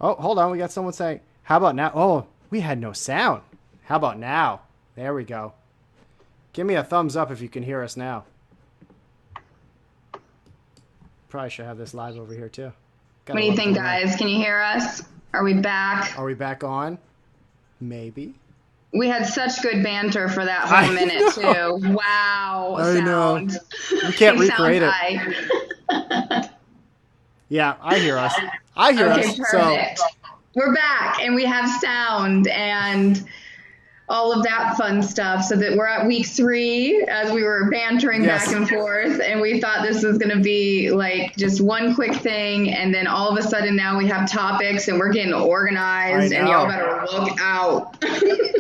Oh, hold on. We got someone saying, how about now? Oh, we had no sound. How about now? There we go. Give me a thumbs up if you can hear us now. Probably should have this live over here too. What Gotta do you love the think, live. guys? Can you hear us? Are we back? Are we back on? Maybe. We had such good banter for that whole I minute, know. too. Wow, I know. sound. We can't You sound recreate it. high. Yeah, I hear us. I hear Okay, us. So, perfect. We're back and we have sound and all of that fun stuff. So that we're at week 3 as we were bantering back yes, and forth, and we thought this was going to be like just one quick thing, and then all of a sudden now we have topics and we're getting I organized, and y'all know. better look out.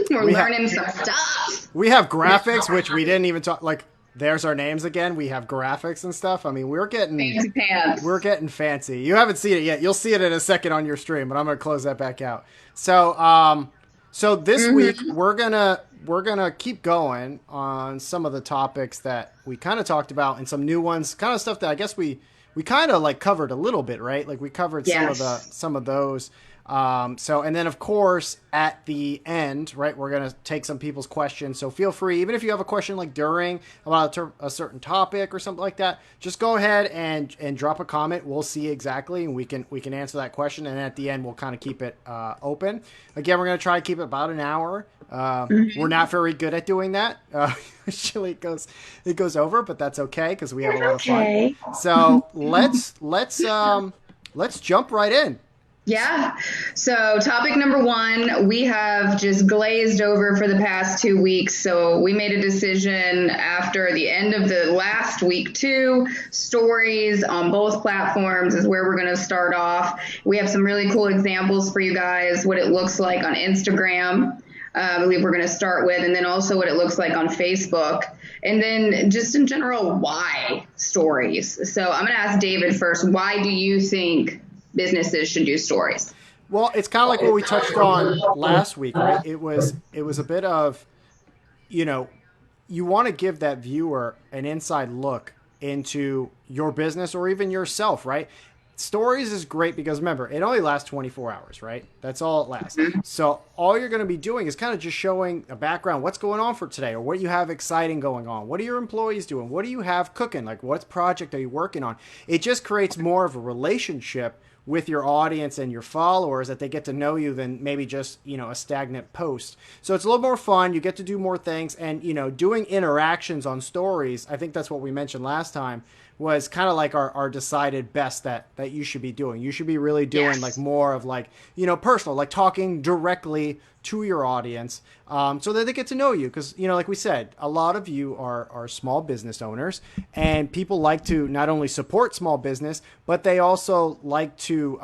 We're We have learning some stuff. we have graphics which we didn't even talk like there's our names again. We have graphics and stuff. I mean, Fancy we're pants. getting fancy. You haven't seen it yet. You'll see it in a second on your stream, but I'm going to close that back out. So, so this week Hmm. we're gonna keep going on some of the topics that we kind of talked about and some new ones, kind of stuff that I guess we kind of like covered a little bit, right? Like we covered Yes. some of those. So and then of course at the end, right, we're gonna take some people's questions. So feel free, even if you have a question like during about a certain topic or something like that, just go ahead and drop a comment. We'll see exactly, and we can answer that question. And at the end, we'll kind of keep it open. Again, we're gonna try to keep it about an hour. We're Hmm. not very good at doing that. Usually it goes over, but that's okay because we have a That's lot of fun. okay. So let's jump right in. Yeah. So, topic number 1, we have just glazed over for the past 2 weeks. So, we made a decision after the end of the last week, too. Stories on both platforms is where we're going to start off. We have some really cool examples for you guys, what it looks like on Instagram. I believe we're going to start with, and then also what it looks like on Facebook. And then just in general, why stories? So, I'm going to ask David first. Why do you think businesses should do stories? Well, it's kind of like what we touched on last week, right? It was a bit of, you know, you want to give that viewer an inside look into your business or even yourself, right? Stories is great because remember, it only lasts 24 hours, right? That's all it lasts. So all you're going to be doing is kind of just showing a background, what's going on for today or what you have exciting going on. What are your employees doing? What do you have cooking? Like what project are you working on? It just creates more of a relationship with your audience and your followers that they get to know you than maybe just a stagnant post. So it's a little more fun. You get to do more things, and doing interactions on stories. I think that's what we mentioned last time was kind of like our decided best that you should be doing. You should be really doing like Yes. more of like personal, like talking directly to your audience, so that they get to know you. Because like we said, a lot of you are small business owners, and people like to not only support small business, but they also like to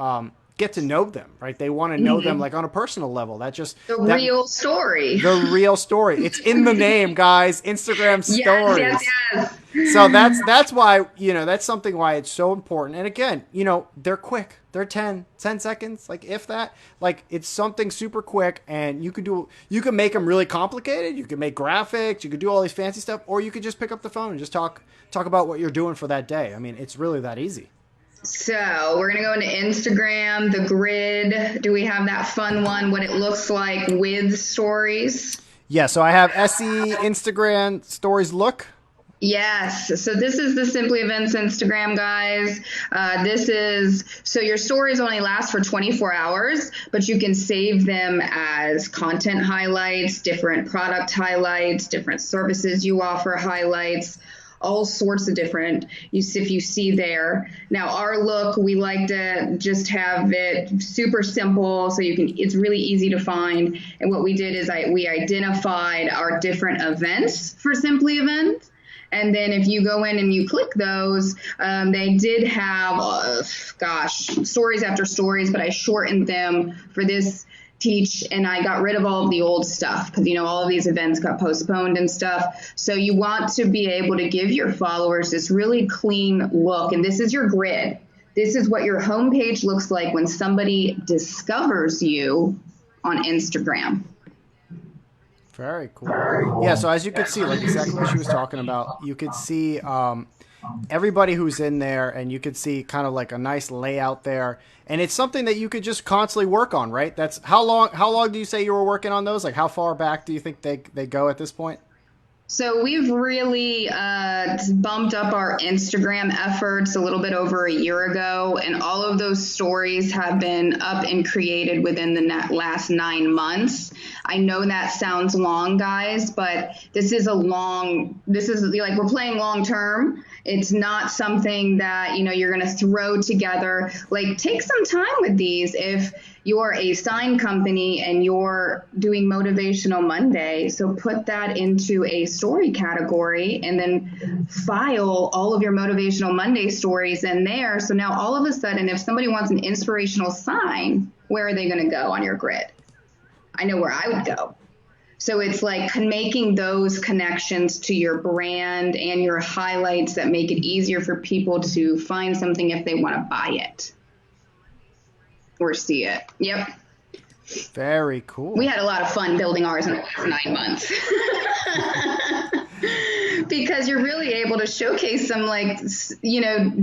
get to know them. Right? They want to know them Mhm. like on a personal level. The That real story. the real story. It's in the name, guys. Instagram Yes, yes, stories. So yes. that's why that's something why it's so important. And again, they're quick. They're 10 seconds, like if that. Like it's something super quick, and you can make them really complicated. You can make graphics. You could do all these fancy stuff, or you could just pick up the phone and just talk about what you're doing for that day. I mean, it's really that easy. So we're gonna go into Instagram, the grid. Do we have that fun one? What it looks like with stories? Yeah. So I have SE Instagram stories. Look. Yes. So this is the Simply Events Instagram, guys. This is so your stories only last for 24 hours, but you can save them as content highlights, different product highlights, different services you offer highlights, all sorts of different. If you see there. Now our look, we like to just have it super simple so it's really easy to find. And what we did is we identified our different events for Simply Events. And then if you go in and you click those, they did have, stories after stories, but I shortened them for this teach, and I got rid of all of the old stuff because all of these events got postponed and stuff. So you want to be able to give your followers this really clean look, and this is your grid. This is what your homepage looks like when somebody discovers you on Instagram. Very cool. Yeah, so as you could see, like exactly what she was talking about, you could see everybody who's in there, and you could see kind of like a nice layout there, and it's something that you could just constantly work on, right? That's how long. How long do you say you were working on those? Like, how far back do you think they go at this point? So we've really bumped up our Instagram efforts a little bit over a year ago, and all of those stories have been up and created within the last 9 months. I know that sounds long, guys, but this is a long. This is like we're playing long term. It's not something that you're going to throw together. Like take some time with these if you're a sign company and you're doing Motivational Monday. So put that into a story category and then file all of your Motivational Monday stories in there. So now all of a sudden, if somebody wants an inspirational sign, where are they going to go on your grid? I know where I would go. So it's like making those connections to your brand and your highlights that make it easier for people to find something if they want to buy it or see it. Yep. Very We cool. had a lot of fun building ours in the last 9 months. Because you're really able to showcase some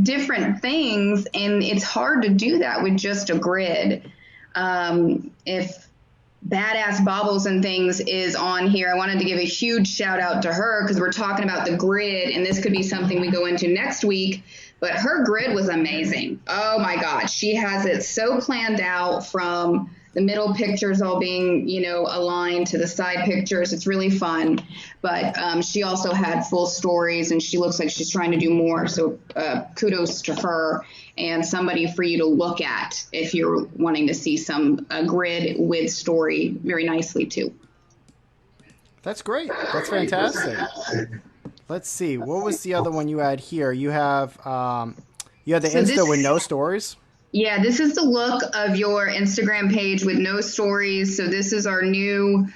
different things, and it's hard to do that with just a grid. If Badass Baubles and Things is on here, I wanted to give a huge shout out to her because we're talking about the grid, and this could be something we go into next week. But her grid was amazing. Oh my God. She has it so planned out from the middle pictures all being, aligned to the side pictures. It's really fun. But she also had full stories, and she looks like she's trying to do more. So kudos to her, and somebody for you to look at if you're wanting to see some grid with story very nicely too. That's great. That's fantastic. Let's see. What was the other one you had here? You had the So Insta this with no stories. Yeah, this is the look of your Instagram page with no stories. So this is our new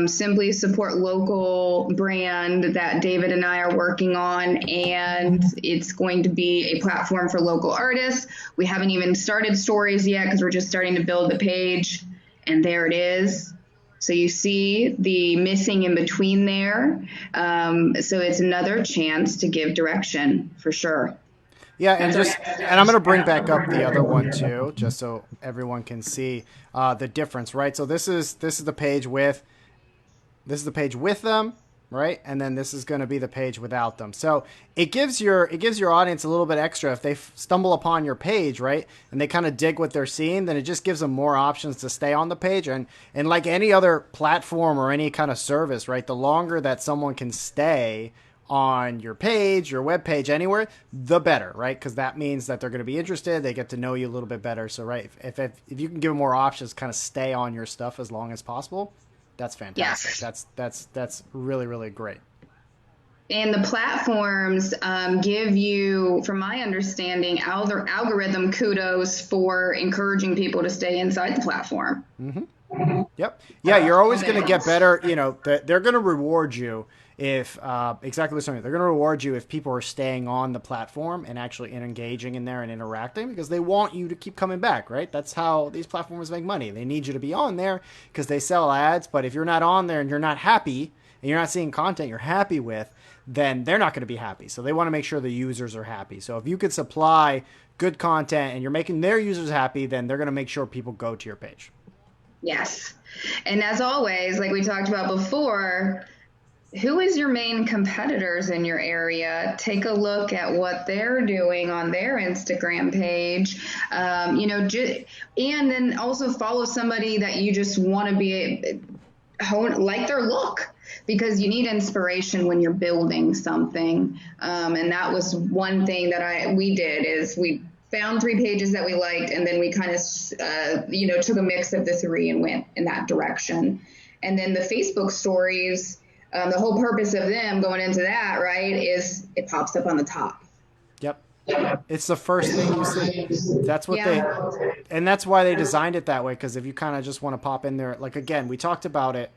Simply Support Local brand that David and I are working on, and it's going to be a platform for local artists. We haven't even started stories yet because we're just starting to build the page, and there it is. So you see the missing in between there. So it's another chance to give direction for sure. Yeah, and I'm gonna bring back up the other one too, just so everyone can see the difference, right? So this is the page with them, right? And then this is going to be the page without them. So it gives your audience a little bit extra if they stumble upon your page, right? And they kind of dig what they're seeing, then it just gives them more options to stay on the page. And like any other platform or any kind of service, right? The longer that someone can stay on your page, your web page, anywhere, the better, right? Because that means that they're going to be interested. They get to know you a little bit better. So, right, if you can give them more options, kind of stay on your stuff as long as possible, that's fantastic. Yes. That's really really great. And the platforms give you, from my understanding, algorithm kudos for encouraging people to stay inside the platform. Yep. Yeah, you're always going to get better. They're going to reward you if exactly what's something. They're going to reward you if people are staying on the platform and actually engaging in there and interacting because they want you to keep coming back, right? That's how these platforms make money. They need you to be on there because they sell ads. But if you're not on there and you're not happy and you're not seeing content you're happy with, then they're not going to be happy. So they want to make sure the users are happy. So if you could supply good content and you're making their users happy, then they're going to make sure people go to your page. Yes. And as always, like we talked about before, who is your main competitors in your area? Take a look at what they're doing on their Instagram page, and then also follow somebody that you just want to be like their look because you need inspiration when you're building something. And that was one thing that we did is we found 3 pages that we liked, and then we kind of, took a mix of the 3 and went in that direction. And then the Facebook stories, the whole purpose of them going into that, right, is it pops up on the top. Yep. It's the first thing you see. That's what Yeah. and that's why they designed it that way. Because if you kind of just want to pop in there, like again, we talked about it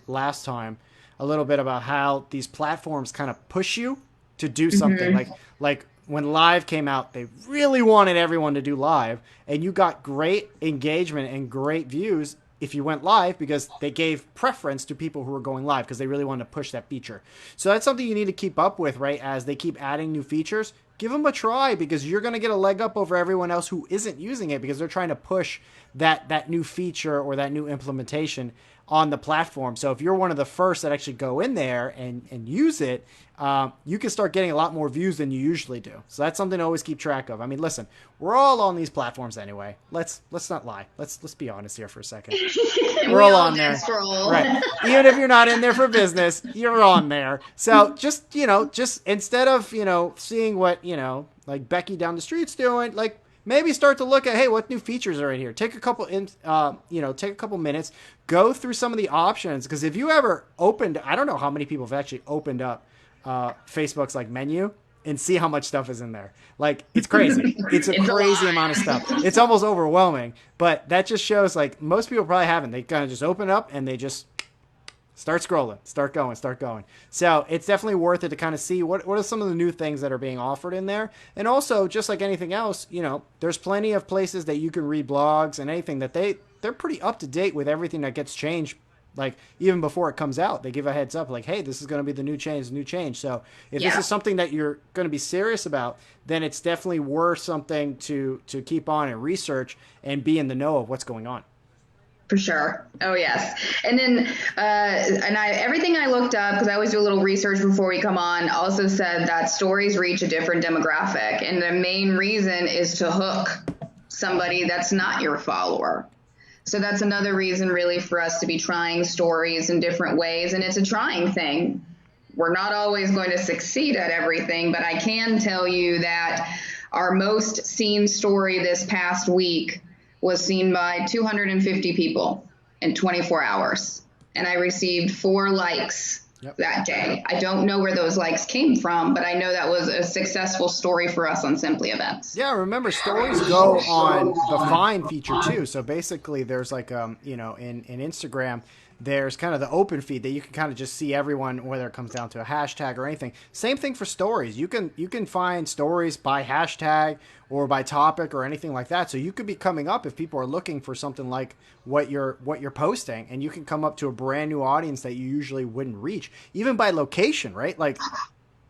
last time a little bit about how these platforms kind of push you to do something. Like when live came out, they really wanted everyone to do live, and you got great engagement and great views if you went live because they gave preference to people who were going live because they really wanted to push that feature. So that's something you need to keep up with, right? As they keep adding new features, give them a try because you're going to get a leg up over everyone else who isn't using it because they're trying to push that new feature or that new implementation on the platform. So if you're one of the first that actually go in there and use it, you can start getting a lot more views than you usually do. So that's something to always keep track of. I mean, listen, we're all on these platforms anyway. Let's not lie. Let's be honest here for a second. We We're all all on did there. scroll. Right. Even if you're not in there for business, you're on there. So just, just instead of, seeing what, like Becky down the street's doing, like maybe start to look at, hey, what new features are in here? Take a couple take a couple minutes, go through some of the options. Because if you ever opened, I don't know how many people have actually opened up Facebook's like menu and see how much stuff is in there. Like, it's crazy. It's a crazy amount of stuff. It's almost overwhelming, but that just shows like most people probably haven't. They kind of just open up and they just start scrolling, start going. So it's definitely worth it to kind of see what are some of the new things that are being offered in there. And also, just like anything else, there's plenty of places that you can read blogs and anything that they're pretty up to date with everything that gets changed. Like, even before it comes out, they give a heads up like, hey, this is going to be the new change. So if this is something that you're going to be serious about, then it's definitely worth something to keep on and research and be in the know of what's going on. For sure. Oh yes. And then, everything I looked up, because I always do a little research before we come on, also said that stories reach a different demographic. And the main reason is to hook somebody that's not your follower. So that's another reason really for us to be trying stories in different ways. And it's a trying thing. We're not always going to succeed at everything, but I can tell you that our most seen story this past week was seen by 250 people in 24 hours. And I received 4 likes that day. I don't know where those likes came from, but I know that was a successful story for us on Simply Events. Yeah, remember, stories go on the find feature too. So basically there's like, in Instagram, there's kind of the open feed that you can kind of just see everyone, whether it comes down to a hashtag or anything. Same thing for stories. You can find stories by hashtag or by topic or anything like that. So you could be coming up if people are looking for something like what you're posting, and you can come up to a brand new audience that you usually wouldn't reach, even by location, right? Like,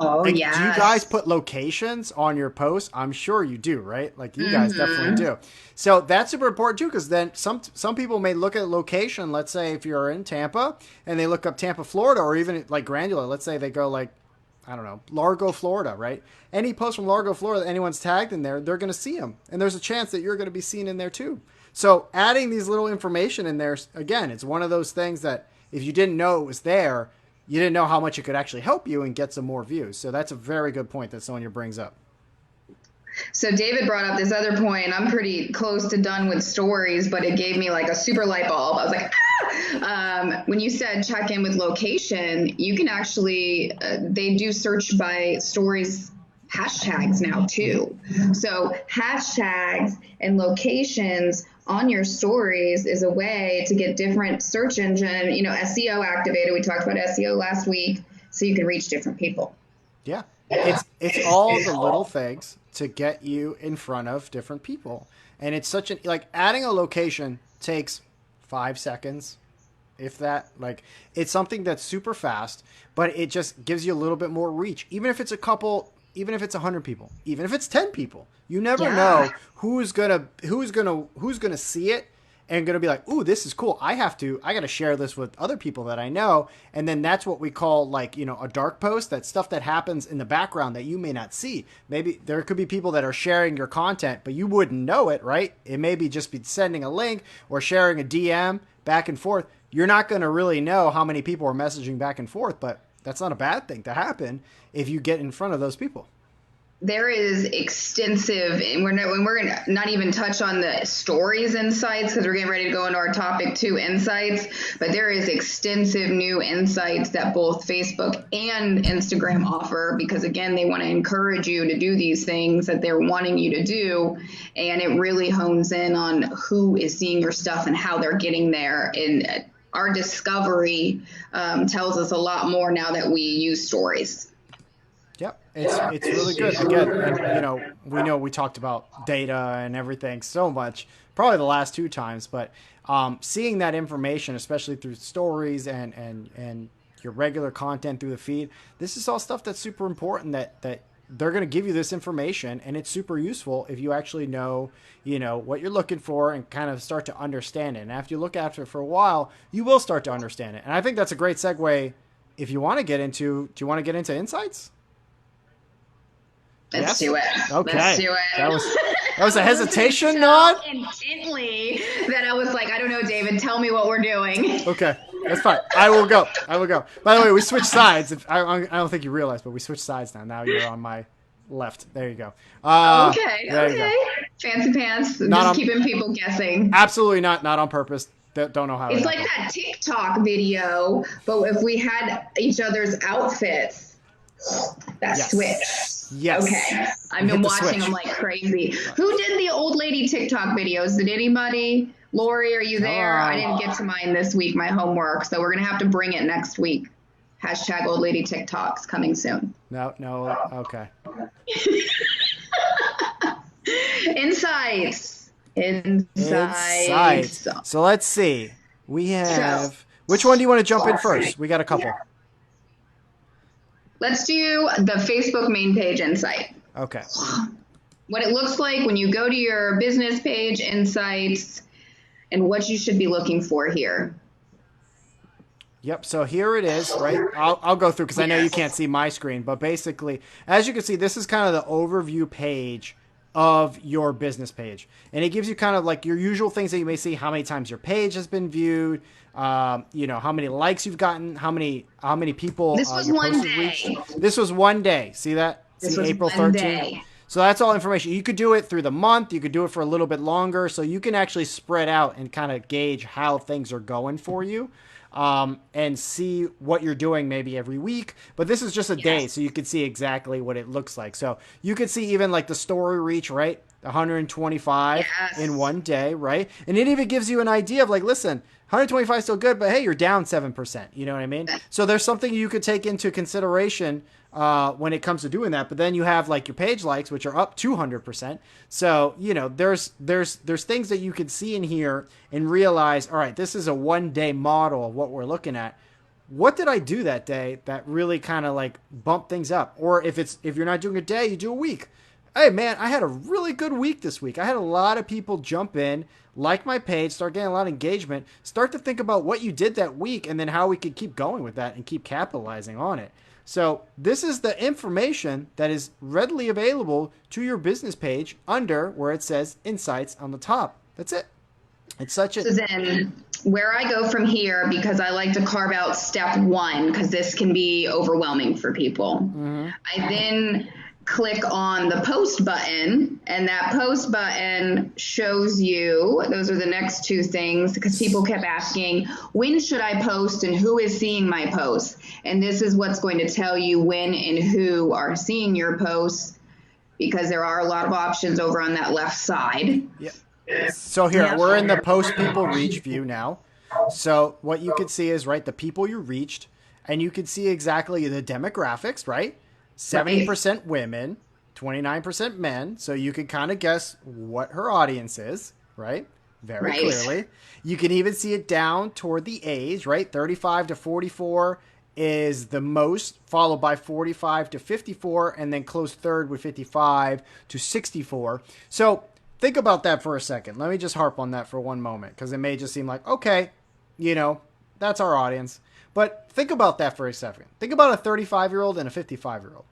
Yes. do you guys put locations on your posts? I'm sure you do, right? Like, you guys definitely do. So that's super important too, because then some people may look at location. Let's say if you're in Tampa and they look up Tampa, Florida, or even like granular. Let's say they go like, I don't know, Largo, Florida, right? Any post from Largo, Florida that anyone's tagged in there, they're going to see them. And there's a chance that you're going to be seen in there too. So adding these little information in there, again, it's one of those things that if you didn't know it was there, you didn't know how much it could actually help you and get some more views. So that's a very good point that Sonia brings up. So David brought up this other point, and I'm pretty close to done with stories, but it gave me like a super light bulb. I was like, when you said check in with location, you can actually, they do search by stories hashtags now too. So hashtags and locations on your stories is a way to get different search engine, SEO activated. We talked about SEO last week, so you can reach different people. Yeah. It's all the little things to get you in front of different people. And it's such like adding a location takes 5 seconds, if that. Like, it's something that's super fast, but it just gives you a little bit more reach. Even if it's a couple, even if it's 100 people, even if it's 10 people, you never know who's gonna see it and gonna be like, ooh, this is cool. I got to share this with other people that I know. And then that's what we call like, a dark post. That's stuff that happens in the background that you may not see. Maybe there could be people that are sharing your content, but you wouldn't know it, right? It may be just be sending a link or sharing a DM back and forth. You're not going to really know how many people are messaging back and forth, but that's not a bad thing to happen if you get in front of those people. There is extensive, and we're going to not even touch on the stories insights because we're getting ready to go into our topic 2 insights, but there is extensive new insights that both Facebook and Instagram offer because, again, they want to encourage you to do these things that they're wanting you to do, and it really hones in on who is seeing your stuff and how they're getting there. And our discovery tells us a lot more now that we use stories. Yep, it's really good. Again, and we know we talked about data and everything so much, probably the last two times, but seeing that information, especially through stories and your regular content through the feed, this is all stuff that's super important. That they're going to give you this information, and it's super useful if you actually know what you're looking for and kind of start to understand it. And after you look after it for a while, you will start to understand it. And I think that's a great segue. If you want to get into, do you want to get into insights? Let's Yes. do it. Let's Okay. do That it. was that was a I was listening hesitation so nod. intently that I was like, I don't know, David, tell me what we're doing. Okay, that's fine. I will go. I will go. By the way, we switched sides. I don't think you realized, but we switched sides now. Now you're on my left. There you go. Okay, There you go. okay. Fancy pants. Not Just on. keeping people guessing. Absolutely not. Not on purpose. Don't know how it It's like happened. that TikTok video, but if we had each other's outfits, that switch. Yes. Yes. Okay. I've We been hit the watching them switch. like crazy. Who did the old lady TikTok videos? Did anybody? Lori, are you Come there? I on. didn't get to mine this week, my homework, so we're going to have to bring it next week. Hashtag old lady TikToks coming soon. No. No. Okay. Insights. Insight. Insights. So let's see. We So, have. Which one do you want to jump in first? We got a couple. let's do the Facebook main page insight. Okay. What it looks like when you go to your business page, insights, and what you should be looking for here. Yep. So here it is, right? I'll go through because I know you can't see my screen, but basically, as you can see, this is kind of the overview page of your business page, and it gives you kind of like your usual things that you may see: how many times your page has been viewed, how many likes you've gotten, how many people This was your one post has day. reached. This was one day. See that? This See was April one 13th. day. So that's all information. You could do it through the month. You could do it for a little bit longer. So you can actually spread out and kind of gauge how things are going for you, and see what you're doing maybe every week. But this is just a day, so you can see exactly what it looks like. So you could see even like the story reach, right? 125 in Yes. one day, right? And it even gives you an idea of like, listen, 125 is still good, but hey, you're down 7%. You know what I mean? So there's something you could take into consideration when it comes to doing that. But then you have like your page likes, which are up 200%. So there's things that you could see in here and realize, all right, this is a 1 day model of what we're looking at. What did I do that day that really kind of like bumped things up? Or if you're not doing a day, you do a week. Hey man, I had a really good week this week. I had a lot of people jump in, like my page, start getting a lot of engagement, start to think about what you did that week and then how we could keep going with that and keep capitalizing on it. So, this is the information that is readily available to your business page under where it says insights on the top. That's it. It's such a So then where I go from here, because I like to carve out step one, because this can be overwhelming for people. I then click on the post button, and that post button shows you, those are the next two things, because people kept asking, when should I post and who is seeing my posts? And this is what's going to tell you when and who are seeing your posts, because there are a lot of options over on that left side. yeah. So here, we're in the post people reach view now. So what you could see is, right, the people you reached, and you could see exactly the demographics, right? 70% women, 29% men. So you can kind of guess what her audience is, right? Very Right. clearly. You can even see it down toward the age, right? 35 to 44 is the most, followed by 45 to 54, and then close third with 55 to 64. So think about that for a second. Let me just harp on that for one moment, because it may just seem like, okay, that's our audience. But think about that for a second. Think about a 35-year-old and a 55-year-old.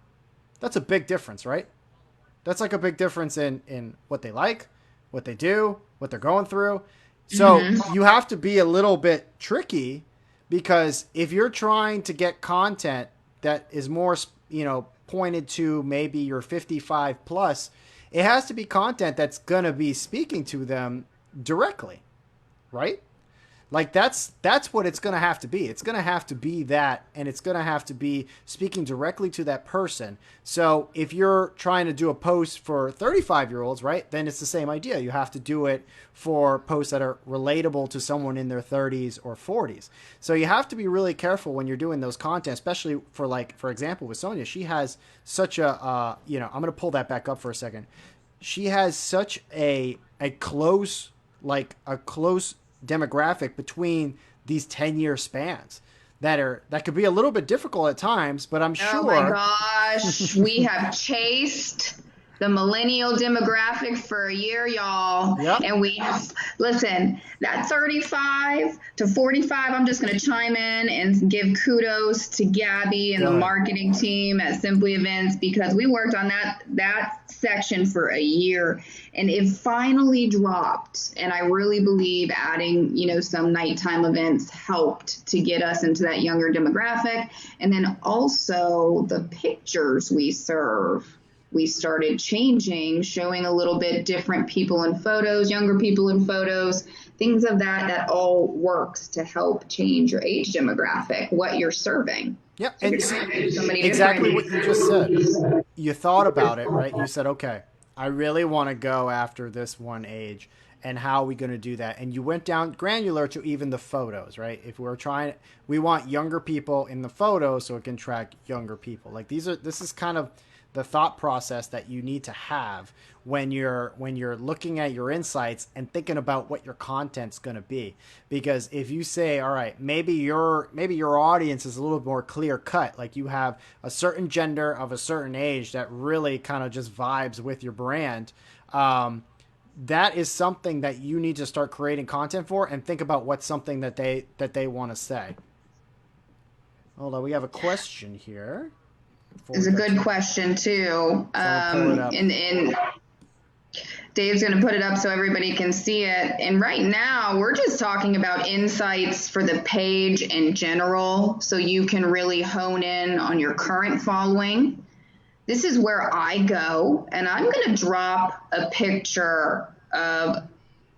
That's a big difference, right? That's like a big difference in what they like, what they do, what they're going through. So you have to be a little bit tricky, because if you're trying to get content that is more, pointed to maybe your 55 plus, it has to be content that's going to be speaking to them directly, right? Like that's what it's going to have to be. It's going to have to be that, and it's going to have to be speaking directly to that person. So if you're trying to do a post for 35-year-olds, right, then it's the same idea. You have to do it for posts that are relatable to someone in their 30s or 40s. So you have to be really careful when you're doing those content, especially for, like, for example, with Sonia. She has such a I'm going to pull that back up for a second. She has such a close, like a close demographic between these 10-year spans that could be a little bit difficult at times, but I'm Oh my sure. gosh, we have chased the millennial demographic for a year, y'all. Yep. And we have, listen, that 35 to 45, I'm just going to chime in and give kudos to Gabby and the Go ahead. marketing team at Simply Events, because we worked on that section for a year and it finally dropped. And I really believe adding, some nighttime events helped to get us into that younger demographic. And then also the pictures we serve, we started changing, showing a little bit different people in photos, younger people in photos, things of that all works to help change your age demographic, what you're serving. Yep. So And you're see, trying to do so many exactly what you just said. different. You thought about it, right? You said, okay, I really want to go after this one age. And how are we going to do that? And you went down granular to even the photos, right? If we're trying, we want younger people in the photos so it can track younger people. Like this is kind of the thought process that you need to have when you're looking at your insights and thinking about what your content's going to be. Because if you say, all right, maybe your audience is a little more clear cut, like you have a certain gender of a certain age that really kind of just vibes with your brand, that is something that you need to start creating content for, and think about what's something that they want to say. Hold on, we have a question here. It's a good question too. So I'll pull it up. And Dave's going to put it up so everybody can see it. And right now, we're just talking about insights for the page in general, so you can really hone in on your current following. This is where I go, and I'm going to drop a picture of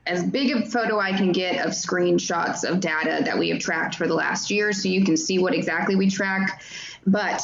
as big a photo I can get of screenshots of data that we have tracked for the last year, so you can see what exactly we track. But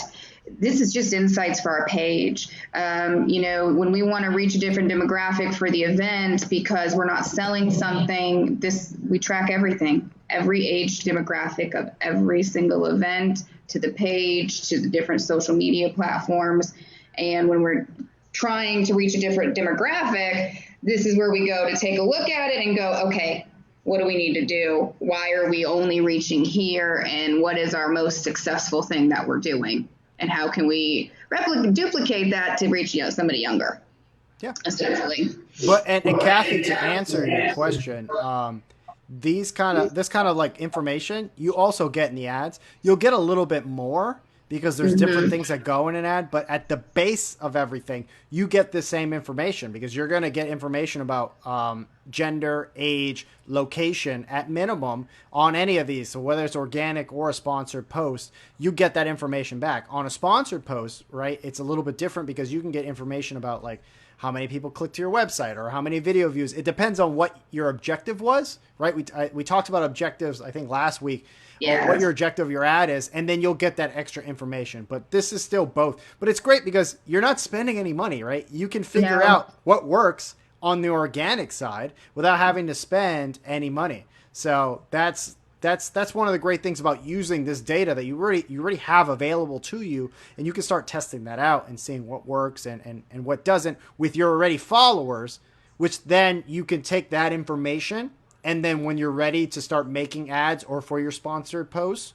this is just insights for our page. When we want to reach a different demographic for the event because we're not selling something, we track everything, every age demographic of every single event, to the page, to the different social media platforms. And when we're trying to reach a different demographic, this is where we go to take a look at it and go, okay, what do we need to do? Why are we only reaching here? And what is our most successful thing that we're doing? And how can we duplicate that to reach somebody younger? Yeah. Essentially. But and Kathy, to answer your question, this kind of like information you also get in the ads. You'll get a little bit more because there's different things that go in an ad, but at the base of everything, you get the same information because you're going to get information about gender, age, location at minimum on any of these. So whether it's organic or a sponsored post, you get that information back. On a sponsored post, right, it's a little bit different because you can get information about like how many people click to your website or how many video views. It depends on what your objective was, right? We talked about objectives, I think, last week. Yes. What your objective of your ad is, and then you'll get that extra information. But this is still both. But it's great because you're not spending any money, right? You can figure out what works on the organic side without having to spend any money. So that's one of the great things about using this data that you already have available to you, and you can start testing that out and seeing what works and what doesn't with your already followers, which then you can take that information, and then when you're ready to start making ads or for your sponsored posts,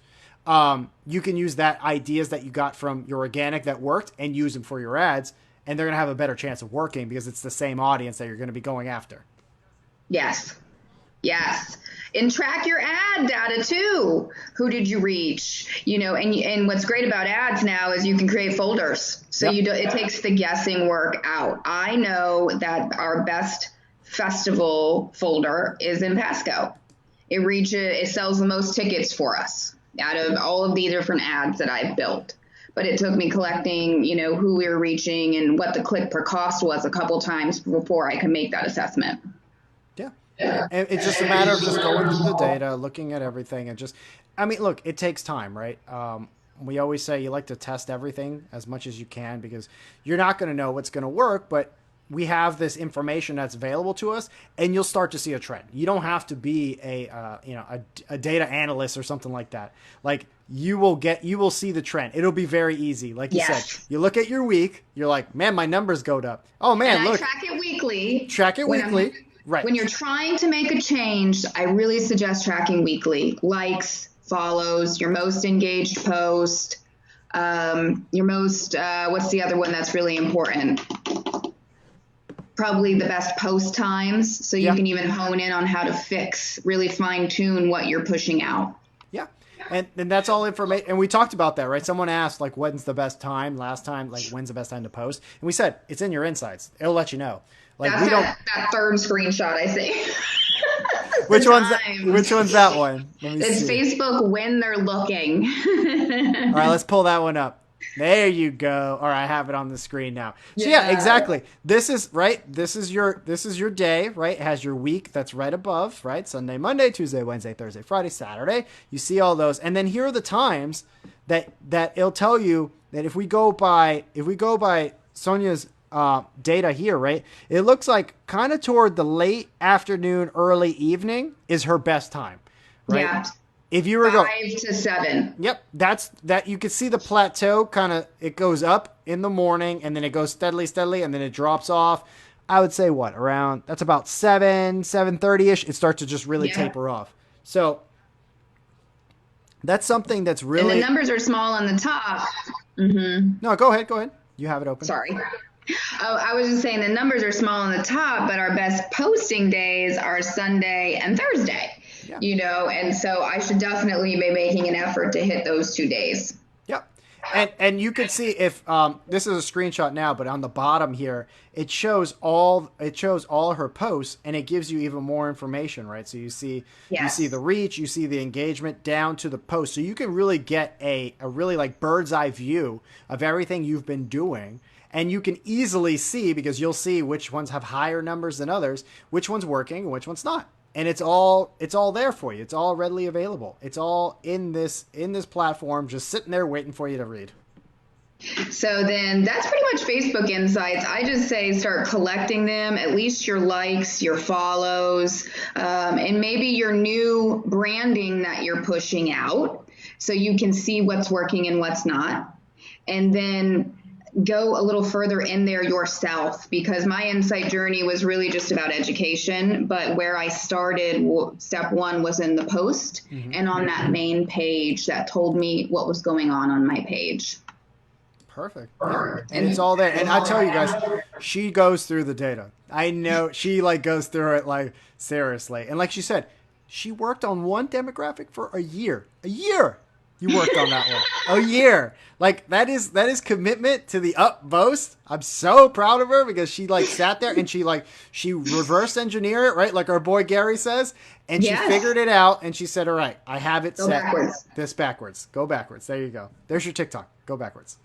you can use that ideas that you got from your organic that worked and use them for your ads, and they're going to have a better chance of working because it's the same audience that you're going to be going after. Yes. Yes. And track your ad data too. Who did you reach? And what's great about ads now is you can create folders. So it takes the guessing work out. I know that our best festival folder is in Pasco. It sells the most tickets for us out of all of the different ads that I've built. But it took me collecting, who we were reaching and what the click per cost was a couple times before I could make that assessment. Yeah. And it's just a matter of just going through the data, looking at everything, and just, I mean, look, it takes time, right? We always say you like to test everything as much as you can because you're not going to know what's going to work, but we have this information that's available to us, and you'll start to see a trend. You don't have to be a data analyst or something like that. Like you will see the trend. It'll be very easy. Like you said, Yes. you look at your week, you're like, man, my numbers go up. Oh And man, I look, track it weekly. track it When I'm weekly. Right. when you're trying to make a change, I really suggest tracking weekly. Likes, follows, your most engaged post, your most what's the other one that's really important? Probably the best post times, so you Yeah. can even hone in on how to fix, really fine tune what you're pushing out. Yeah. And that's all information. And we talked about that, right? Someone asked, like, when's the best time last time? Like, when's the best time to post? And we said, it's in your insights. It'll let you know. Like, That's we don't, that third screenshot I see. The which times. one's that one? Let me It's see. Facebook when they're looking. All right, let's pull that one up. There you go. All right, I have it on the screen now. So yeah, Yeah. exactly. This is right. This is your day, right? It has your week that's right above, right? Sunday, Monday, Tuesday, Wednesday, Thursday, Friday, Saturday. You see all those, and then here are the times that it'll tell you that if we go by Sonia's data here, right? It looks like kind of toward the late afternoon, early evening is her best time, right? Yeah. If you were to go, 5 to 7. yep, that's that. You can see the plateau kind of. It goes up in the morning, and then it goes steadily, and then it drops off. I would say what around that's about 7:30 ish. It starts to just really Yeah. taper off. So that's something that's And the really numbers are small on the top. Hmm. no. Go ahead, go ahead. You have it open. Sorry. Oh, I was just saying the numbers are small on the top, but our best posting days are Sunday and Thursday, Yeah. and so I should definitely be making an effort to hit those 2 days. Yep. And you can see if this is a screenshot now, but on the bottom here it shows all her posts and it gives you even more information, right? So you see Yes. the reach, you see the engagement down to the post. So you can really get a really like bird's eye view of everything you've been doing. And you can easily see because you'll see which ones have higher numbers than others, which one's working, and which one's not. And it's all there for you. It's all readily available. It's all in this platform, just sitting there waiting for you to read. So then that's pretty much Facebook Insights. I just say start collecting them, at least your likes, your follows, and maybe your new branding that you're pushing out so you can see what's working and what's not. And then go a little further in there yourself because my insight journey was really just about education. But where I started, step one was in the post and on that main page that told me what was going on my page. Perfect. Yeah. And it's And all there. And I tell you guys, she goes through the data. I know she like goes through it like seriously. And like she said, she worked on one demographic for a year. A year. You worked on that one. A year. Like that is commitment to the utmost. I'm so proud of her because she like sat there and she reverse engineered it, right? Like our boy Gary says, and she yes, figured it out and she said, "All right, I have it go set backwards. this backwards. Go backwards. There you go. There's your TikTok. Go backwards."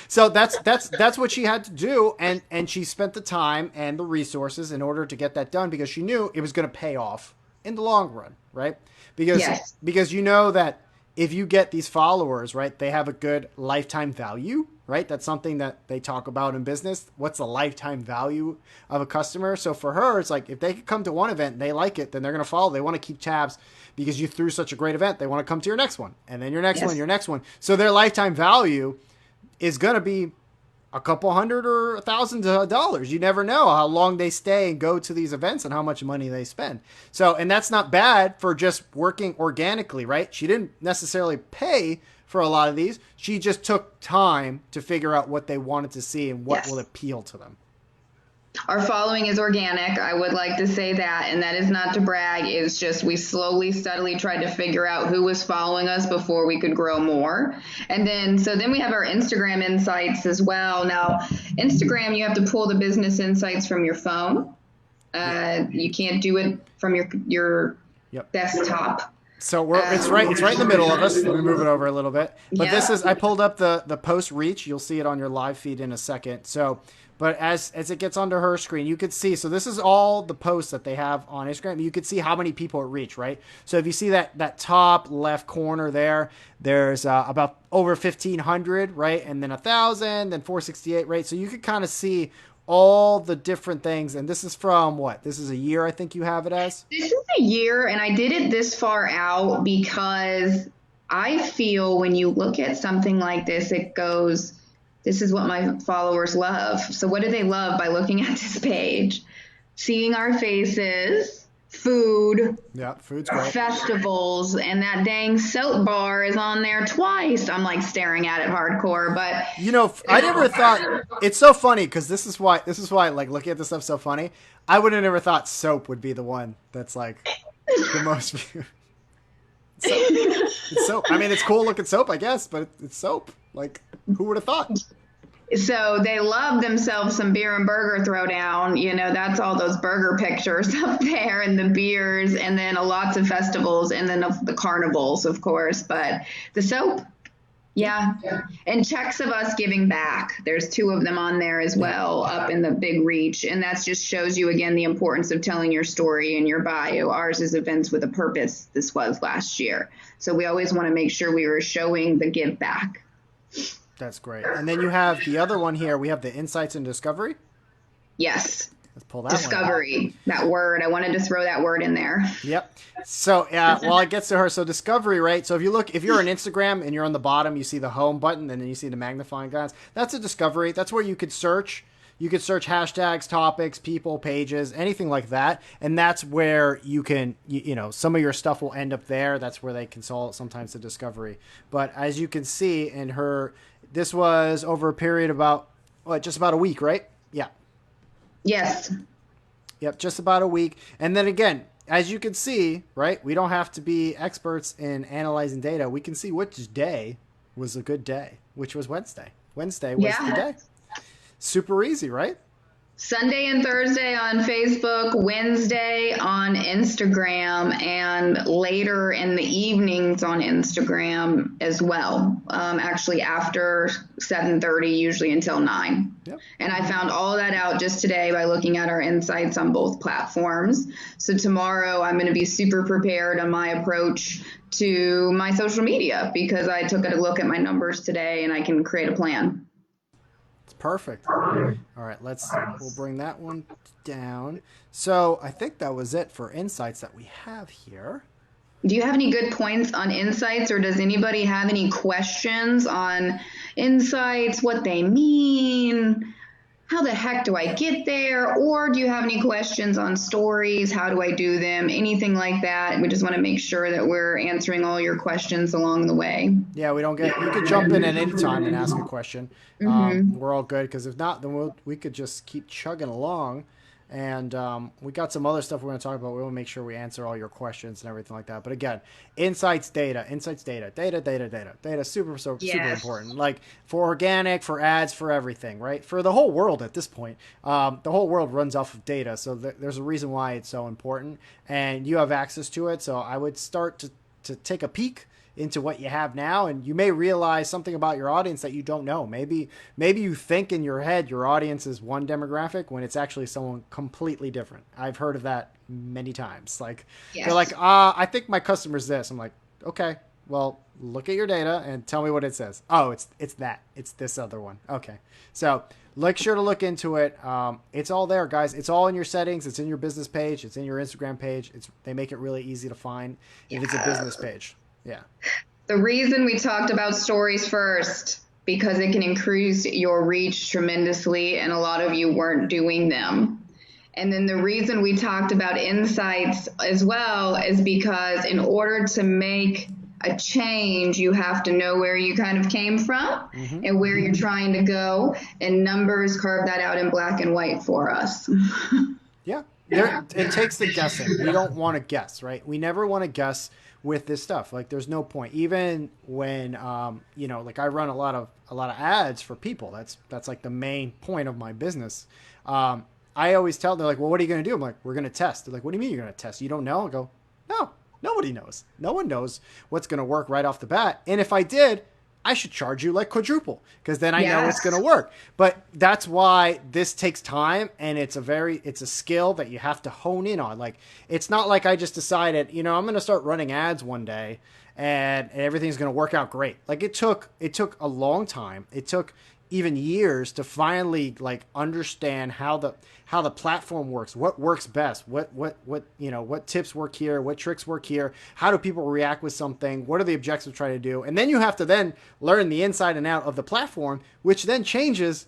So that's what she had to do, and she spent the time and the resources in order to get that done because she knew it was going to pay off in the long run, right? Yes, Because you know that if you get these followers, right, they have a good lifetime value, right? That's something that they talk about in business. What's the lifetime value of a customer? So for her, it's like if they could come to one event and they like it, then they're going to follow. They want to keep tabs because you threw such a great event. They want to come to your next one, and then your next one, yes. your next one. So their lifetime value is going to be a couple hundred or $1,000s. You never know how long they stay and go to these events and how much money they spend. So, and that's not bad for just working organically, right? She didn't necessarily pay for a lot of these. She just took time to figure out what they wanted to see and what will Yes. appeal to them. Our following is organic. I would like to say that, and that is not to brag. It's just we slowly, steadily tried to figure out who was following us before we could grow more. And then we have our Instagram insights as well. Now, Instagram, you have to pull the business insights from your phone. Yeah. You can't do it from your Yep. desktop. So it's right in the middle of us. Let me move it over a little bit. But Yep. this is I pulled up the post reach. You'll see it on your live feed in a second. So, but as it gets onto her screen, you could see. So this is all the posts that they have on Instagram. You could see how many people it reach, right? So if you see that top left corner there, there's about over 1,500, right, and then 1,000, then 468, right. So you could kind of see all the different things. And this is from what? This is a year, I think you have it as. This is a year, and I did it this far out because I feel when you look at something like this, it goes, this is what my followers love. So, what do they love by looking at this page? Seeing our faces, food, Yeah, food's great. festivals, and that dang soap bar is on there twice. I'm like staring at it hardcore, but I never thought it's so funny because this is why like looking at this stuff so funny. I would have never thought soap would be the one that's like the most viewed. Soap. It's soap. I mean, it's cool looking soap, I guess, but it's soap. Like, who would have thought? so they love themselves some beer and burger throwdown. That's all those burger pictures up there and the beers and then lots of festivals and then the carnivals, of course. But the soap, yeah. And checks of us giving back. There's two of them on there as well up in the big reach. And that just shows you again the importance of telling your story in your bio. Ours is events with a purpose. This was last year. So we always want to make sure we were showing the give back. That's great. And then you have the other one here. We have the insights and discovery. Yes. Let's pull that one. Discovery, that word. I wanted to throw that word in there. Yep. So while it gets to her, so discovery, right? So if you're on Instagram and you're on the bottom, you see the home button and then you see the magnifying glass. That's a discovery. That's where you could search. You could search hashtags, topics, people, pages, anything like that. And that's where you can, some of your stuff will end up there. That's where they consult sometimes the discovery. But as you can see in her, this was over a period about, just about a week, right? Yeah. Yes. Yep, just about a week. And then again, as you can see, right, we don't have to be experts in analyzing data. We can see which day was a good day, which was Wednesday. Wednesday was the day. Super easy, right? Sunday and Thursday on Facebook, Wednesday on Instagram, and later in the evenings on Instagram as well. Actually, after 7:30, usually until 9. Yep. And I found all of that out just today by looking at our insights on both platforms. So tomorrow, I'm going to be super prepared on my approach to my social media because I took a look at my numbers today and I can create a plan. Perfect. All right, we'll bring that one down. So I think that was it for insights that we have here. Do you have any good points on insights, or does anybody have any questions on insights, what they mean? How the heck do I get there? Or do you have any questions on stories? How do I do them? Anything like that. We just want to make sure that we're answering all your questions along the way. Yeah, you could jump in at any time and ask a question. We're all good because if not, then we could just keep chugging along. And we got some other stuff we're going to talk about. We want to make sure we answer all your questions and everything like that. But again, insights, data, data, super important. Like for organic, for ads, for everything, right? For the whole world at this point. The whole world runs off of data. So there's a reason why it's so important. And you have access to it. So I would start to take a peek into what you have now, and you may realize something about your audience that you don't know. Maybe you think in your head your audience is one demographic when it's actually someone completely different. I've heard of that many times. Like they're like, I think my customer's this. I'm like, okay, well, look at your data and tell me what it says. Oh, it's this other one. Okay, so make sure to look into it. It's all there, guys. It's all in your settings. It's in your business page. It's in your Instagram page. They make it really easy to find if it's a business page. Yeah. The reason we talked about stories first, because it can increase your reach tremendously, and a lot of you weren't doing them. And then the reason we talked about insights as well is because in order to make a change, you have to know where you kind of came from and where you're trying to go. And numbers carve that out in black and white for us. Yeah. It takes the guessing. We don't want to guess, right? We never want to guess with this stuff. Like there's no point. Even when like I run a lot of ads for people. That's like the main point of my business. I always tell them, they're like, well, what are you going to do? I'm like, we're going to test. They're like, what do you mean you're going to test? You don't know? I go, no, Nobody knows. No one knows what's going to work right off the bat. And if I did, I should charge you like quadruple because then I know it's going to Yes. work. But that's why this takes time, and it's a skill that you have to hone in on. Like, it's not like I just decided, I'm going to start running ads one day and everything's going to work out great. Like, it took a long time. It took even years to finally like understand how the platform works, what works best, what tips work here, what tricks work here, how do people react with something, what are the objectives we're trying to do, and then you have to then learn the inside and out of the platform, which then changes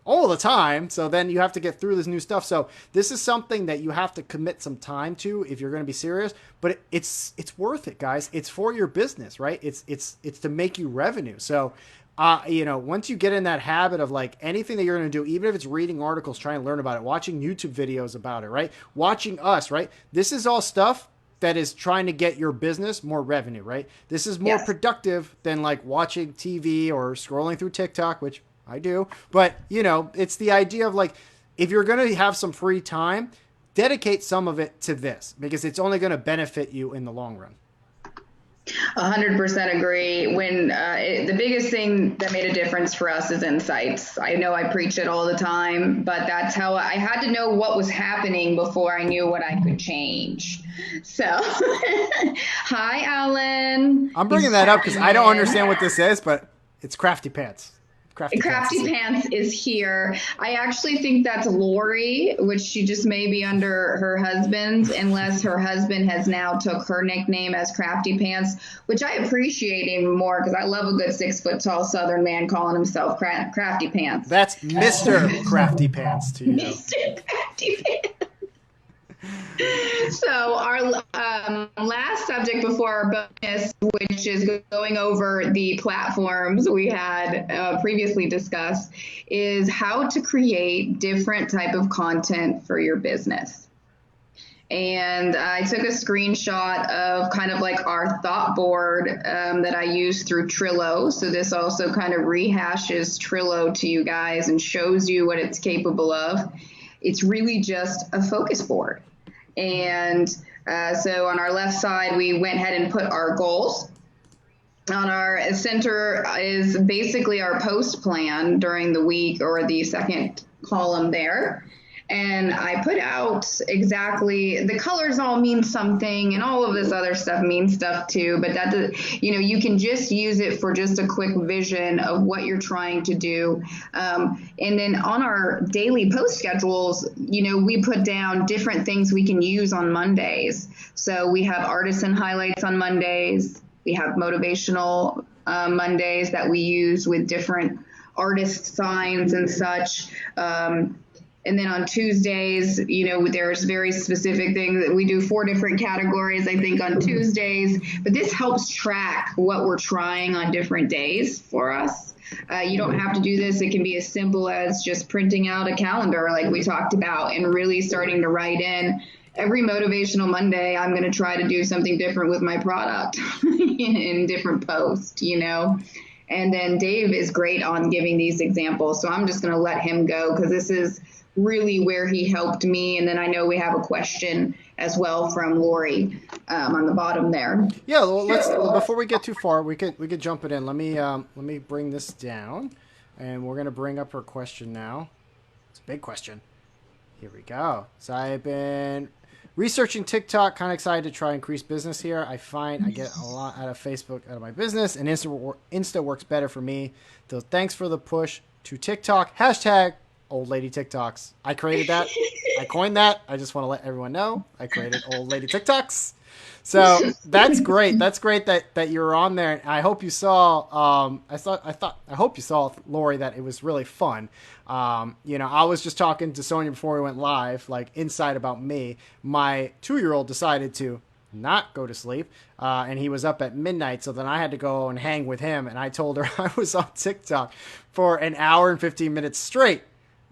all the time. So then you have to get through this new stuff. So this is something that you have to commit some time to if you're going to be serious. But it's worth it, guys. It's for your business, right? It's to make you revenue. So once you get in that habit of like anything that you're going to do, even if it's reading articles, try and learn about it, watching YouTube videos about it, right? Watching us, right? This is all stuff that is trying to get your business more revenue, right? This is more Yes. productive than like watching TV or scrolling through TikTok, which I do. But, it's the idea of like, if you're going to have some free time, dedicate some of it to this because it's only going to benefit you in the long run. 100% agree. When the biggest thing that made a difference for us is insights. I know I preach it all the time, but that's how I had to know what was happening before I knew what I could change. So, hi, Alan. I'm He's bringing that up because checking I don't in. understand what this is, but it's Crafty Pants. Crafty Pants is Crafty here. Pants is here. I actually think that's Lori, which she just may be under her husband's, unless her husband has now took her nickname as Crafty Pants, which I appreciate even more because I love a good 6 foot tall Southern man calling himself Crafty Pants. That's Mr. Crafty Pants to you. Mr. Crafty Pants. So our last subject before our bonus, which is going over the platforms we had previously discussed, is how to create different type of content for your business. And I took a screenshot of kind of like our thought board that I use through Trello. So this also kind of rehashes Trello to you guys and shows you what it's capable of. It's really just a focus board. And so on our left side, we went ahead and put our goals. On our center is basically our post plan during the week, or the second column there. And I put out exactly, the colors all mean something and all of this other stuff means stuff too, but you can just use it for just a quick vision of what you're trying to do. And then on our daily post schedules, we put down different things we can use on Mondays. So we have artisan highlights on Mondays. We have motivational Mondays that we use with different artist signs and such. And then on Tuesdays, there's very specific things that we do 4 different categories, I think, on Tuesdays. But this helps track what we're trying on different days for us. You don't have to do this. It can be as simple as just printing out a calendar like we talked about and really starting to write in every motivational Monday. I'm going to try to do something different with my product in different posts, And then Dave is great on giving these examples. So I'm just going to let him go because this is really where he helped me. And then I know we have a question as well from Lori on the bottom there. Yeah, well, let's before we get too far, we could jump it in. Let me bring this down, and we're gonna bring up her question now. It's a big question. Here we go. So I've been researching TikTok, kind of excited to try increase business here. I find I get a lot out of Facebook, out of my business, and Insta works better for me. So thanks for the push to TikTok. Hashtag old lady TikToks. I created that. I coined that. I just want to let everyone know I created old lady TikToks. So that's great. That's great that you're on there. I hope you saw. I hope you saw, Lori, that it was really fun. I was just talking to Sonia before we went live, like inside about me. My 2-year-old decided to not go to sleep, and he was up at midnight. So then I had to go and hang with him. And I told her I was on TikTok for an hour and 15 minutes straight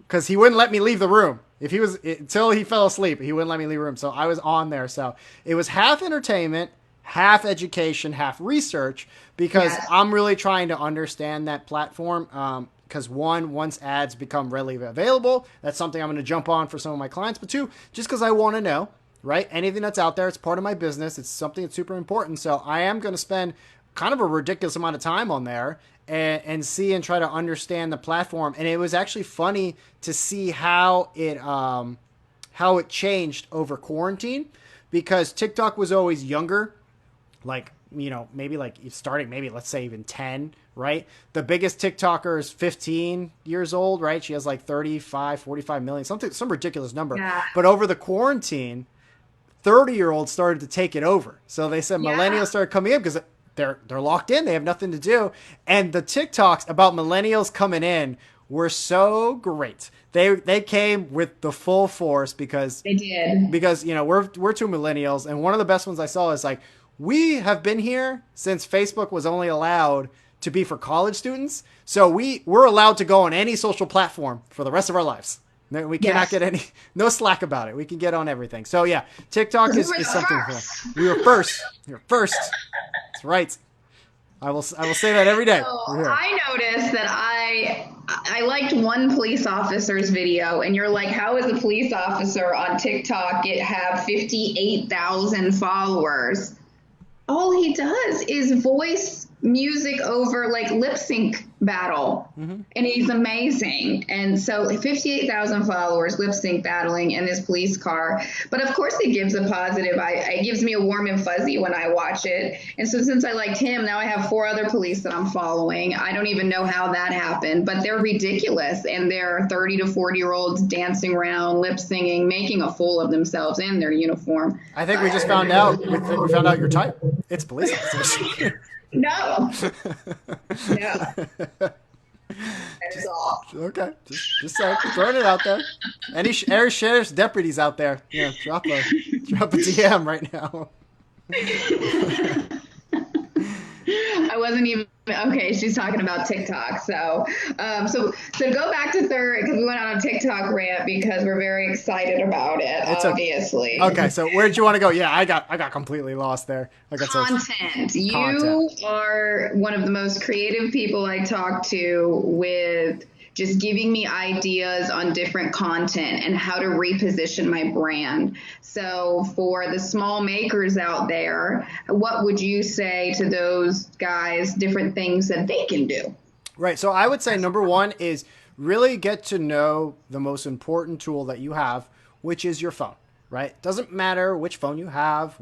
because he wouldn't let me leave the room. Until he fell asleep, he wouldn't let me leave the room. So I was on there. So it was half entertainment, half education, half research, because Yes. I'm really trying to understand that platform. Because once ads become readily available, that's something I'm going to jump on for some of my clients. But 2, just because I want to know, right? Anything that's out there, it's part of my business. It's something that's super important. So I am going to spend kind of a ridiculous amount of time on there and see and try to understand the platform. And it was actually funny to see how it changed over quarantine because TikTok was always younger, like maybe like starting maybe let's say even 10, right? The biggest TikToker is 15 years old, right? She has like 35 45 million, something, some ridiculous number. Yeah. But over the quarantine, 30-year-olds started to take it over. So they said Yeah. millennials started coming in because they're locked in, they have nothing to do. And the TikToks about millennials coming in were so great. They came with the full force because They did. we're two millennials, and one of the best ones I saw is like, we have been here since Facebook was only allowed to be for college students, so we're allowed to go on any social platform for the rest of our lives. We cannot Yes. get any no slack about it. We can get on everything. So yeah, TikTok Because we is, were is the something cool. first. We were first. We were first. That's right. I will say that every day. So We're here. I noticed that I liked one police officer's video, and you're like, how is a police officer on TikTok get have 58,000 followers? All he does is voice music over like lip sync battle, and he's amazing. And so 58,000 followers lip sync battling in this police car, but of course it gives a positive. It gives me a warm and fuzzy when I watch it. And so since I liked him, now I have 4 other police that I'm following. I don't even know how that happened, but they're ridiculous, and they're 30 to 40-year-olds dancing around, lip singing, making a fool of themselves in their uniform. I think we just found out. We found out your type. It's police officers. No, no, that's all. Okay, just saying, throwing it out there. Any sheriff's deputies out there? Yeah, drop a DM right now. I wasn't even okay. She's talking about TikTok. So go back to third because we went on a TikTok rant because we're very excited about it. It's Obviously, okay. So where did you want to go? Yeah, I got completely lost there. I got so content. You content. are one of the most creative people I talk to with just giving me ideas on different content and how to reposition my brand. So for the small makers out there, what would you say to those guys, different things that they can do? Right. So I would say number one is really get to know the most important tool that you have, which is your phone. Right. Doesn't matter which phone you have,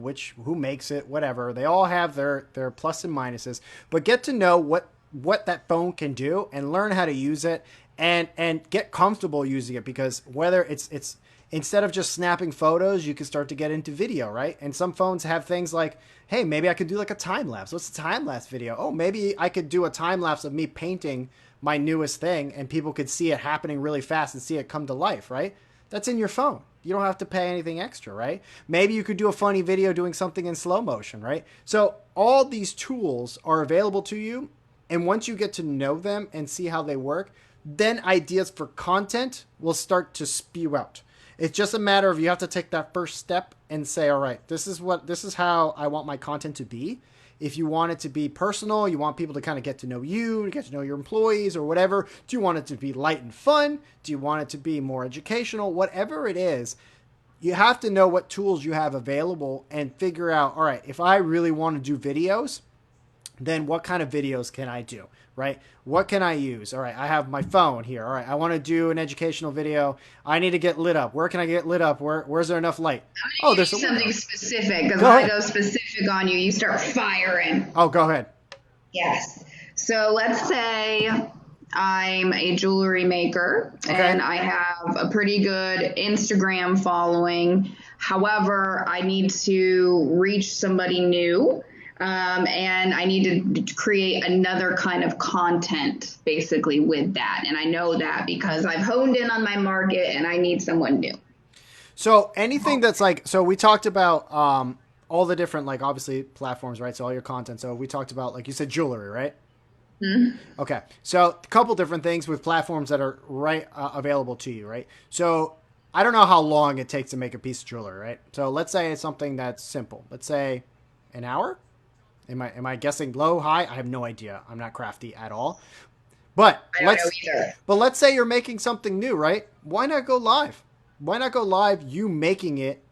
who makes it, whatever. They all have their plus and minuses, but get to know what that phone can do and learn how to use it and get comfortable using it, because whether it's instead of just snapping photos, you can start to get into video, right? And some phones have things like, hey, maybe I could do like a time lapse. What's a time lapse video? Oh, maybe I could do a time lapse of me painting my newest thing and people could see it happening really fast and see it come to life, right? That's in your phone. You don't have to pay anything extra, right? Maybe you could do a funny video doing something in slow motion, right? So all these tools are available to you. And once you get to know them and see how they work, then ideas for content will start to spew out. It's just a matter of you have to take that first step and say, all right, this is how I want my content to be. If you want it to be personal, you want people to kind of get to know you, get to know your employees or whatever. Do you want it to be light and fun? Do you want it to be more educational? Whatever it is, you have to know what tools you have available and figure out, all right, if I really want to do videos, then what kind of videos can I do, right? What can I use? All right, I have my phone here. All right, I want to do an educational video. I need to get lit up. Where can I get lit up? Where's there enough light? Oh, there's a window. Something specific, because Go when I ahead. go specific on you, you start firing. Oh, go ahead. Yes. So let's say I'm a jewelry maker and I have a pretty good Instagram following. However, I need to reach somebody new. And I need to create another kind of content basically with that. And I know that because I've honed in on my market and I need someone new. So anything that's like, so we talked about all the different, like obviously platforms, right? So all your content. So we talked about, like you said, jewelry, right? Mm-hmm. Okay. So a couple different things with platforms that are right available to you, right? So I don't know how long it takes to make a piece of jewelry, right? So let's say it's something that's simple. Let's say an hour. Am I guessing low, high? I have no idea. I'm not crafty at all. But I don't know either. let's say you're making something new, right? Why not go live? Why not go live, you making it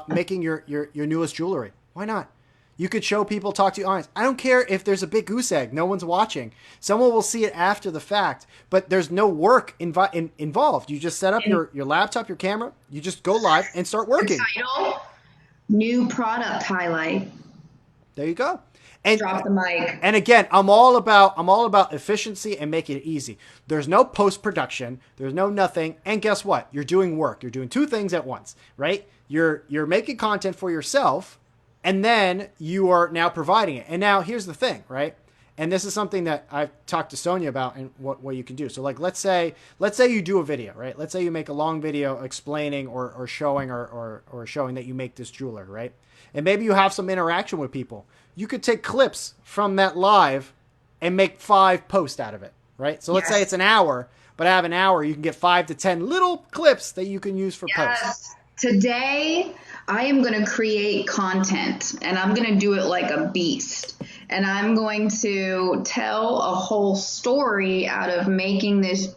making your newest jewelry. Why not? You could show people, talk to your audience. I don't care if there's a big goose egg. No one's watching. Someone will see it after the fact, but there's no work involved. You just set up And your laptop, your camera. You just go live and start the working. title, new product highlight. There you go. And Drop the mic. and again, I'm all about efficiency and making it easy. There's no post production. There's no nothing. And guess what? You're doing work. You're doing two things at once, right? You're making content for yourself, and then you are now providing it. And now here's the thing, right? And this is something that I've talked to Sonia about and what you can do. So like let's say you do a video, right? Let's say you make a long video explaining or showing or showing that you make this jeweler, right? And maybe you have some interaction with people. You could take clips from that live and make 5 posts out of it, right? So let's say it's Yes. an hour, but out of an hour you can get 5 to 10 little clips that you can use for posts. Yes. Today, I am going to create content and I'm going to do it like a beast. And I'm going to tell a whole story out of making this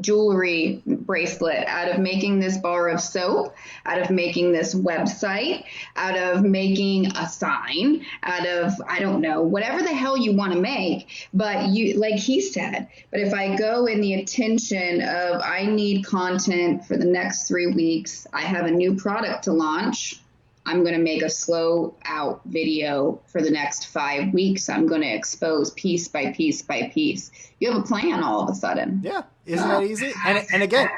jewelry bracelet, out of making this bar of soap, out of making this website, out of making a sign, out of, I don't know, whatever the hell you want to make. But you, like he said, but if I go in the attention of I need content for the next 3 weeks, I have a new product to launch. I'm going to make a slow out video for the next 5 weeks. I'm going to expose piece by piece by piece. You have a plan all of a sudden. Yeah, isn't that easy? And again,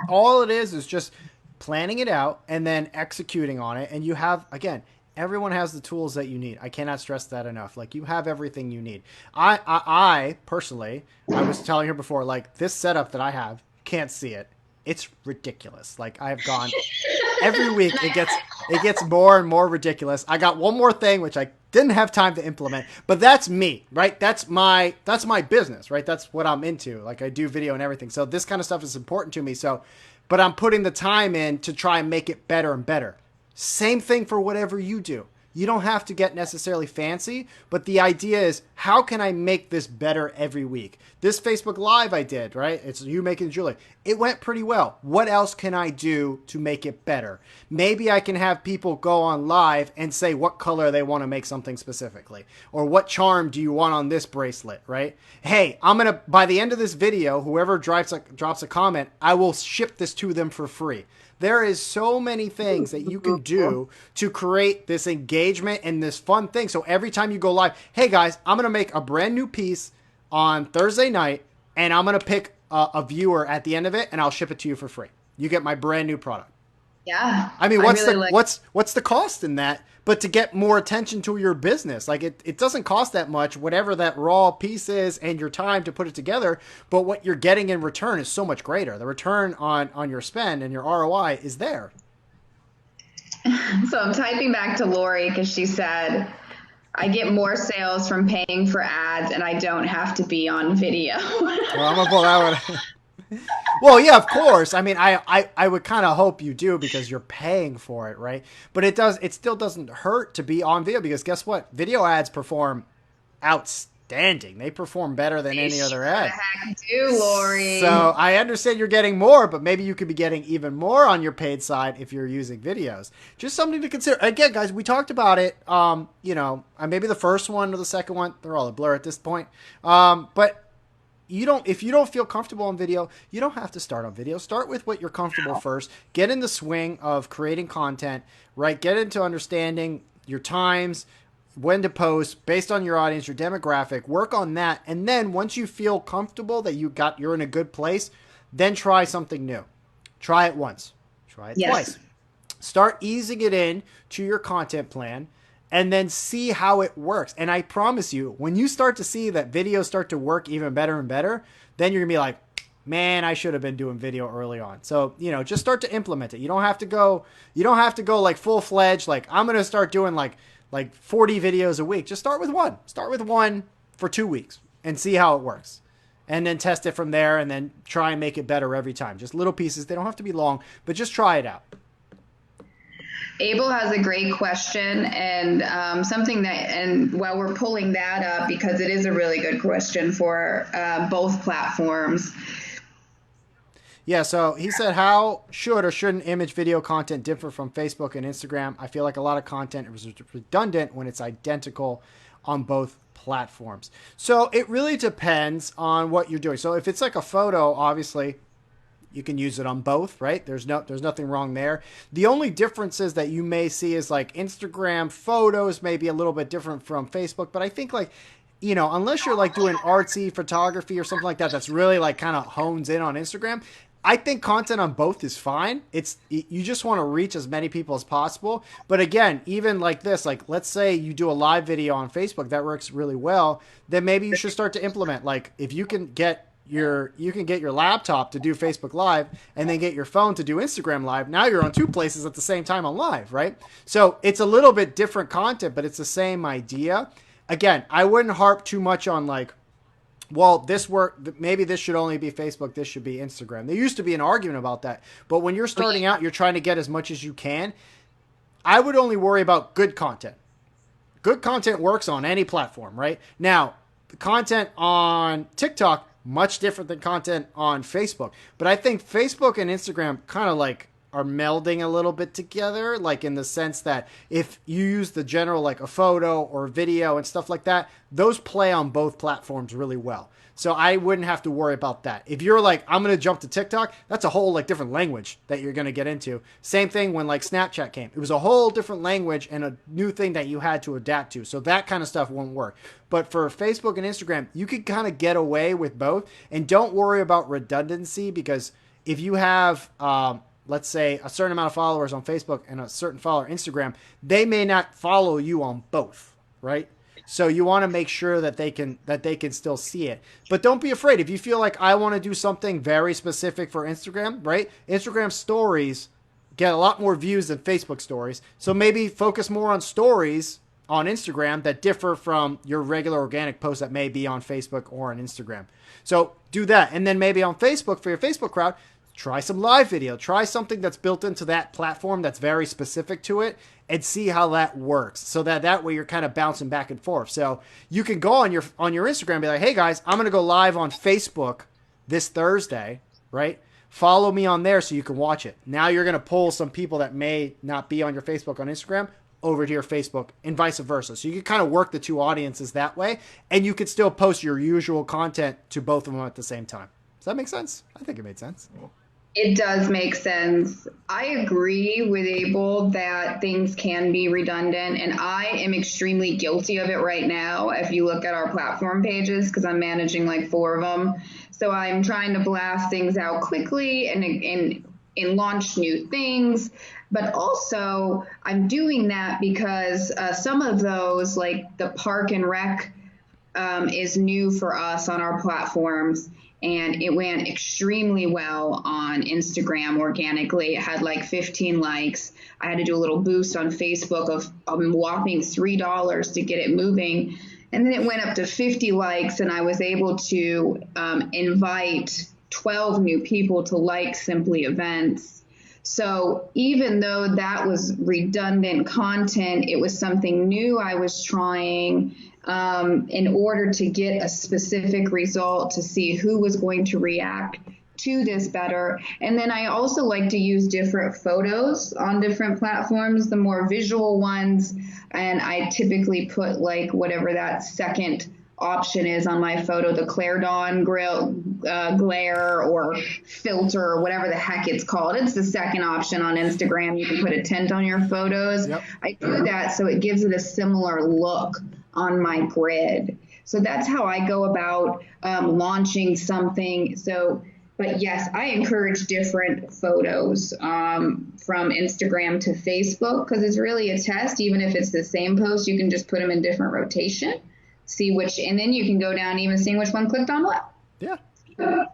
all it is just planning it out and then executing on it. And you have, again, everyone has the tools that you need. I cannot stress that enough. Like you have everything you need. I personally, I was telling her before, like this setup that I have, can't see it. It's ridiculous. Like I've gone every week. It gets more and more ridiculous. I got one more thing which I didn't have time to implement, but that's me, right? That's my business, right? That's what I'm into. Like I do video and everything. So this kind of stuff is important to me. So, but I'm putting the time in to try and make it better and better. Same thing for whatever you do. You don't have to get necessarily fancy, but the idea is how can I make this better every week? This Facebook Live I did, right? It's you making jewelry. It went pretty well. What else can I do to make it better? Maybe I can have people go on live and say what color they want to make something specifically, or what charm do you want on this bracelet, right? Hey, by the end of this video, whoever drops a comment, I will ship this to them for free. There is so many things that you can do to create this engagement and this fun thing. So every time you go live, hey guys, I'm going to make a brand new piece on Thursday night and I'm going to pick a viewer at the end of it and I'll ship it to you for free. You get my brand new product. Yeah. I mean, I what's really the like what's the cost in that? But to get more attention to your business, like it doesn't cost that much, whatever that raw piece is, and your time to put it together. But what you're getting in return is so much greater. The return on your spend and your ROI is there. So I'm typing back to Lori because she said, I get more sales from paying for ads and I don't have to be on video. Well, I'm gonna pull that one. Well, yeah, of course. I mean, I would kind of hope you do because you're paying for it, right? But it still doesn't hurt to be on video because guess what? Video ads perform outstanding. They perform better than They any other sure the ad. heck do, Lori. So I understand you're getting more, but maybe you could be getting even more on your paid side if you're using videos. Just something to consider. Again, guys, we talked about it. Maybe the first one or the second one, they're all a blur at this point. But if you don't feel comfortable on video, you don't have to start on video. Start with what you're comfortable first. Get in the swing of creating content, right? Get into understanding your times, when to post based on your audience, your demographic. Work on that, and then once you feel comfortable that you're in a good place, then try something new. Try it once. Try it Yes. twice. Start easing it in to your content plan and then see how it works. And I promise you, when you start to see that videos start to work even better and better, then you're going to be like, man, I should have been doing video early on. So, just start to implement it. You don't have to go like full fledged, like I'm going to start doing like 40 videos a week. Just start with one. Start with one for 2 weeks and see how it works. And then test it from there and then try and make it better every time. Just little pieces. They don't have to be long, but just try it out. Abel has a great question and and while we're pulling that up, because it is a really good question for both platforms. Yeah, so he said, how should or shouldn't image video content differ from Facebook and Instagram? I feel like a lot of content is redundant when it's identical on both platforms. So it really depends on what you're doing. So if it's like a photo, obviously you can use it on both, right? There's nothing wrong there. The only differences that you may see is like Instagram photos may be a little bit different from Facebook, but I think like unless you're like doing artsy photography or something like that, that's really like kind of hones in on Instagram. I think content on both is fine. It's you just want to reach as many people as possible. But again, even like this, like let's say you do a live video on Facebook that works really well, then maybe you should start to implement like if you can get your laptop to do Facebook Live and then get your phone to do Instagram Live. Now you're on two places at the same time on live, right? So it's a little bit different content, but it's the same idea. Again, I wouldn't harp too much on like, well, this work, maybe this should only be Facebook, this should be Instagram. There used to be an argument about that. But when you're starting out, you're trying to get as much as you can. I would only worry about good content. Good content works on any platform, right? Now, the content on TikTok, much different than content on Facebook. But I think Facebook and Instagram kind of like are melding a little bit together, like in the sense that if you use the general like a photo or video and stuff like that, those play on both platforms really well. So I wouldn't have to worry about that. If you're like, I'm going to jump to TikTok, that's a whole like different language that you're going to get into. Same thing when like Snapchat came. It was a whole different language and a new thing that you had to adapt to. So that kind of stuff won't work. But for Facebook and Instagram, you can kind of get away with both. And don't worry about redundancy, because if you have, let's say, a certain amount of followers on Facebook and a certain follower on Instagram, they may not follow you on both, right? So you want to make sure that they can still see it. But don't be afraid. If you feel like I want to do something very specific for Instagram, right? Instagram stories get a lot more views than Facebook stories. So maybe focus more on stories on Instagram that differ from your regular organic posts that may be on Facebook or on Instagram. So do that. And then maybe on Facebook, for your Facebook crowd, try some live video. Try something that's built into that platform that's very specific to it, and see how that works. So that way you're kind of bouncing back and forth. So you can go on your Instagram and be like, hey guys, I'm going to go live on Facebook this Thursday, right? Follow me on there so you can watch it. Now you're going to pull some people that may not be on your Facebook on Instagram over to your Facebook, and vice versa. So you can kind of work the two audiences that way, and you could still post your usual content to both of them at the same time. Does that make sense? I think it made sense. It does make sense. I agree with Abel that things can be redundant, and I am extremely guilty of it right now. If you look at our platform pages, because I'm managing like 4 of them, so I'm trying to blast things out quickly and launch new things. But also, I'm doing that because some of those, like the Park and Rec, is new for us on our platforms. And it went extremely well on Instagram organically. It had like 15 likes. I had to do a little boost on Facebook of a whopping $3 to get it moving. And then it went up to 50 likes, and I was able to invite 12 new people to like Simply Events. So even though that was redundant content, it was something new I was trying in order to get a specific result, to see who was going to react to this better. And then I also like to use different photos on different platforms, the more visual ones. And I typically put like whatever that second option is on my photo, the Clairedon glare or filter or whatever the heck it's called. It's the second option on Instagram. You can put a tint on your photos. Yep. I do that so it gives it a similar look on my grid. So that's how I go about launching something. But yes, I encourage different photos from Instagram to Facebook, because it's really a test. Even if it's the same post, you can just put them in different rotation, see which, and then you can go down even seeing which one clicked on what. Yeah. But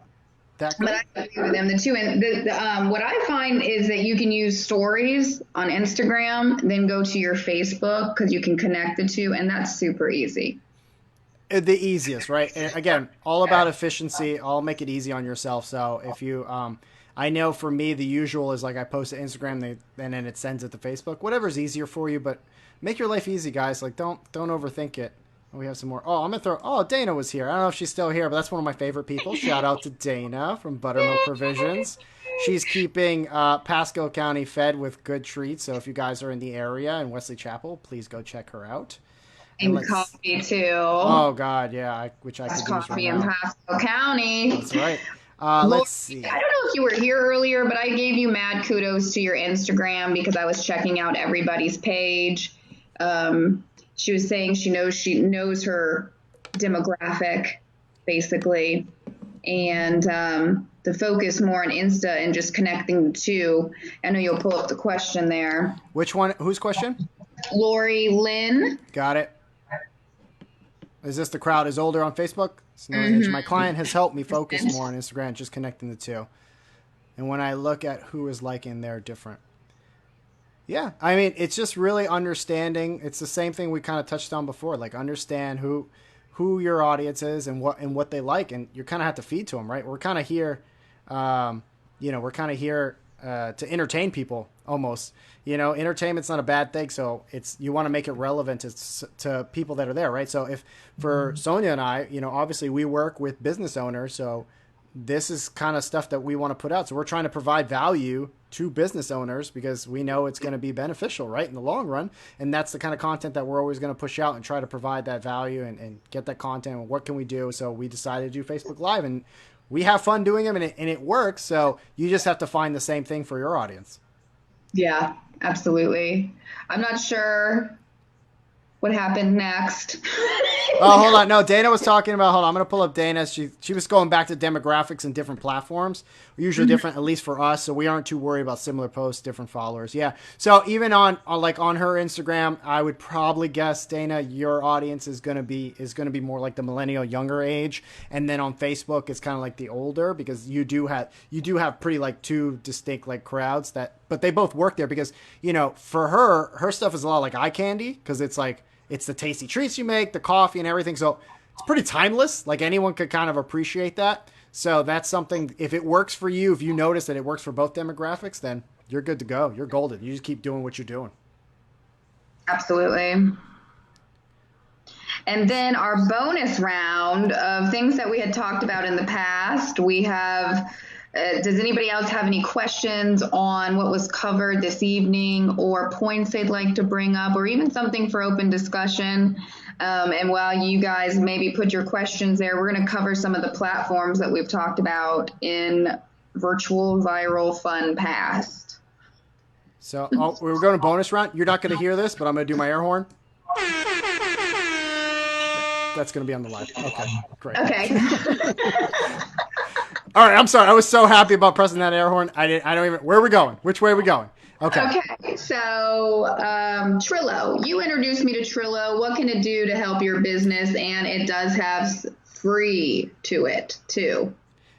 I agree with them. The two, and what I find is that you can use stories on Instagram, then go to your Facebook, because you can connect the two, and that's super easy. The easiest, right? And again, all about efficiency. I'll make it easy on yourself. So if you, I know for me, the usual is like I post to Instagram, and then it sends it to Facebook. Whatever's easier for you, but make your life easy, guys. Like don't overthink it. We have some more. Oh, I'm gonna throw. Oh, Dana was here. I don't know if she's still here, but that's one of my favorite people. Shout out to Dana from Buttermilk Provisions. She's keeping Pasco County fed with good treats. So if you guys are in the area in Wesley Chapel, please go check her out. And And let's. coffee too. Oh God, yeah, which I Best could use right coffee in now. Pasco County. That's right. Lori, Let's I see. don't know if you were here earlier, but I gave you mad kudos to your Instagram because I was checking out everybody's page. She was saying she knows her demographic basically, and the focus more on Insta and just connecting the two. I know you'll pull up the question there. Which one? Whose question? Lori Lynn. Got it. Is this the crowd is older on Facebook? It's no age. My Mm-hmm. client has helped me focus more on Instagram, just connecting the two. And when I look at who is liking, they're different. Yeah, I mean, it's just really understanding. It's the same thing we kind of touched on before. Like understand who your audience is and what they like, and you kind of have to feed to them, right? We're kind of here, um, we're kind of here to entertain people almost. Entertainment's not a bad thing, so it's you want to make it relevant to people that are there, right? So if for Sonia and I, obviously we work with business owners, so this is kind of stuff that we want to put out. So we're trying to provide value to business owners because we know it's going to be beneficial, right, in the long run. And that's the kind of content that we're always going to push out and try to provide that value and get that content. And what can we do? So we decided to do Facebook Live, and we have fun doing them, and it works. So you just have to find the same thing for your audience. Yeah, absolutely. I'm not sure what happened next. Oh, hold on. No, Dana was talking about. Hold on, I'm going to pull up Dana. She was going back to demographics and different platforms. We're usually different, at least for us, so we aren't too worried about similar posts, different followers. Yeah. So even on her Instagram, I would probably guess, Dana, your audience is going to be more like the millennial, younger age, and then on Facebook, it's kind of like the older because you do have pretty like two distinct like crowds but they both work there because for her stuff is a lot like eye candy because it's the tasty treats you make, the coffee and everything. So it's pretty timeless. Like anyone could kind of appreciate that. So that's something, if it works for you, if you notice that it works for both demographics, then you're good to go. You're golden. You just keep doing what you're doing. Absolutely. And then our bonus round of things that we had talked about in the past, we have. Does anybody else have any questions on what was covered this evening or points they'd like to bring up or even something for open discussion? And while you guys maybe put your questions there, we're going to cover some of the platforms that we've talked about in virtual viral fun past. So we're going to bonus round. You're not going to hear this, but I'm going to do my air horn. That's going to be on the live. Okay, great. Okay. All right, I'm sorry. I was so happy about pressing that air horn. I don't even. Where are we going? Which way are we going? Okay. Okay. So Trillo, you introduced me to Trillo. What can it do to help your business? And it does have free to it too.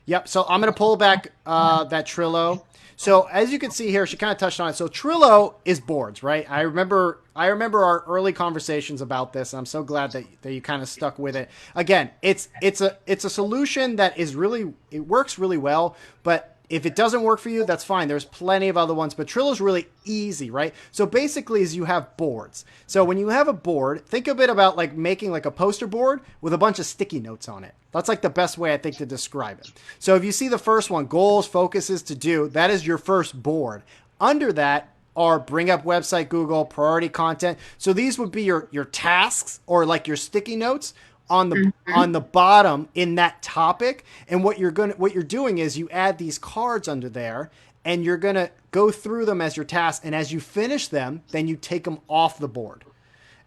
Yep. So I'm going to pull back that Trillo. So as you can see here, she kind of touched on it. So Trillo is boards, right? I remember our early conversations about this, and I'm so glad that you kind of stuck with it. Again, it's a solution that it works really well, but if it doesn't work for you, that's fine. There's plenty of other ones, but Trillo's really easy, right? So basically is you have boards. So when you have a board, think of it about like making like a poster board with a bunch of sticky notes on it. That's like the best way I think to describe it. So if you see the first one, goals, focuses, to do, that is your first board. Under that are bring up website, Google, priority content. So these would be your tasks or like your sticky notes on the bottom in that topic. And what you're doing is you add these cards under there and you're going to go through them as your task. And as you finish them, then you take them off the board.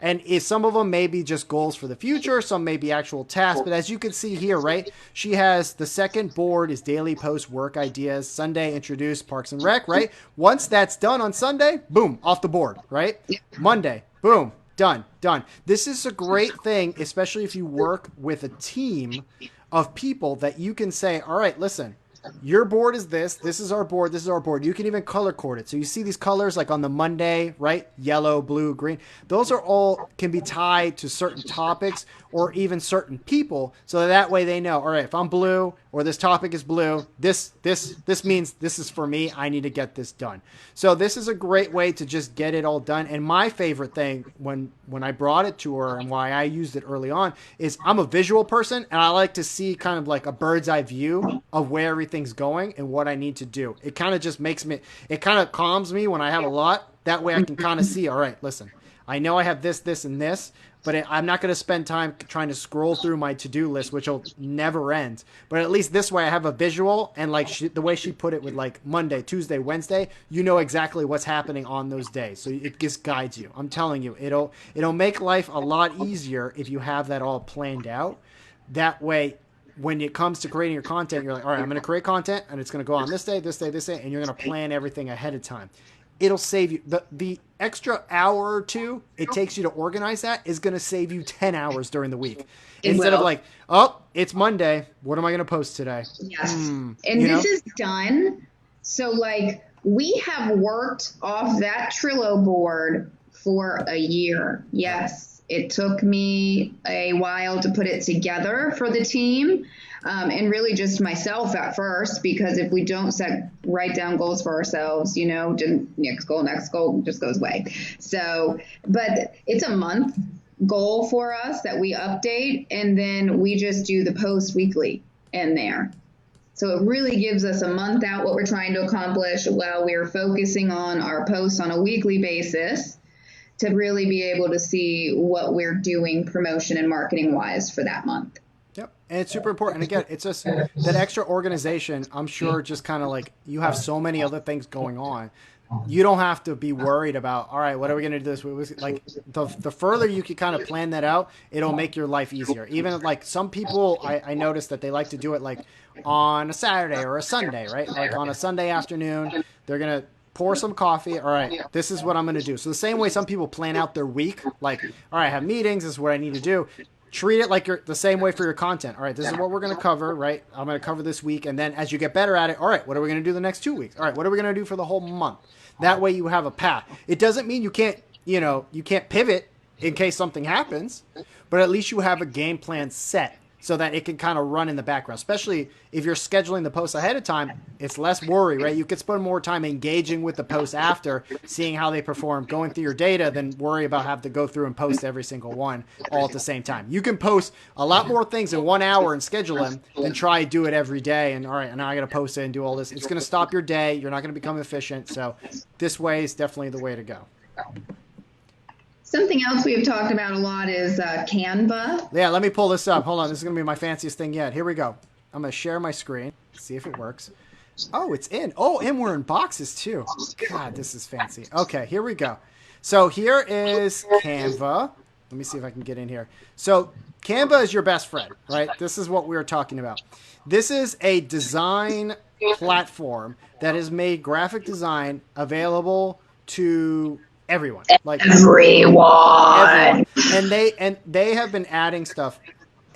And some of them may be just goals for the future, some may be actual tasks. But as you can see here, right, she has the second board is daily post work ideas, Sunday introduce Parks and Rec, right? Once that's done on Sunday, boom, off the board, right? Monday, boom, done. This is a great thing, especially if you work with a team of people that you can say, all right, listen, your board is this is our board, this is our board. You can even color code it. So you see these colors like on the Monday, right? Yellow, blue, green. Those are all can be tied to certain topics or even certain people. So that way they know, all right, if I'm blue or this topic is blue. This means this is for me. I need to get this done. So this is a great way to just get it all done. And my favorite thing when I brought it to her and why I used it early on is I'm a visual person and I like to see kind of like a bird's eye view of where everything's going and what I need to do. It kind of just makes me, it kind of calms me when I have a lot. That way I can kind of see, all right, listen, I know I have this, and this, but I'm not going to spend time trying to scroll through my to-do list, which will never end. But at least this way I have a visual, and like the way she put it with like Monday, Tuesday, Wednesday, you know exactly what's happening on those days. So it just guides you. I'm telling you, it'll make life a lot easier if you have that all planned out. That way, when it comes to creating your content, you're like, all right, I'm going to create content, and it's going to go on this day, this day, this day, and you're going to plan everything ahead of time. It'll save you the extra hour or two it takes you to organize that is going to save you 10 hours during the week instead of like, oh, it's Monday, what am I going to post today? Yes. And this is done. So like we have worked off that Trello board for a year. Yes. It took me a while to put it together for the team. And really just myself at first, because if we don't write down goals for ourselves, next goal just goes away. So, but it's a month goal for us that we update, and then we just do the post weekly in there. So it really gives us a month out what we're trying to accomplish while we're focusing on our posts on a weekly basis to really be able to see what we're doing promotion and marketing wise for that month. Yep. And it's super important. And again, it's just that extra organization. I'm sure just kind of like you have so many other things going on. You don't have to be worried about, all right, what are we going to do this week? Like the further you can kind of plan that out, it'll make your life easier. Even like some people, I noticed that they like to do it like on a Saturday or a Sunday, right? Like on a Sunday afternoon, they're going to pour some coffee. All right, this is what I'm going to do. So the same way some people plan out their week, like, all right, I have meetings. This is what I need to do. Treat it like you're the same way for your content. All right, this is what we're going to cover, right? I'm going to cover this week. And then as you get better at it, all right, what are we going to do the next 2 weeks? All right, what are we going to do for the whole month? That way you have a path. It doesn't mean you can't pivot in case something happens, but at least you have a game plan set so that it can kind of run in the background. Especially if you're scheduling the posts ahead of time, it's less worry, right? You could spend more time engaging with the posts after, seeing how they perform, going through your data, than worry about having to go through and post every single one all at the same time. You can post a lot more things in 1 hour and schedule them than try to do it every day. And all right, and now I got to post it and do all this. It's going to stop your day. You're not going to become efficient. So this way is definitely the way to go. Something else we've talked about a lot is Canva. Yeah, let me pull this up. Hold on. This is going to be my fanciest thing yet. Here we go. I'm going to share my screen, see if it works. Oh, it's in. Oh, and we're in boxes too. God, this is fancy. Okay, here we go. So here is Canva. Let me see if I can get in here. So Canva is your best friend, right? This is what we were talking about. This is a design platform that has made graphic design available to everyone, like everyone. And they have been adding stuff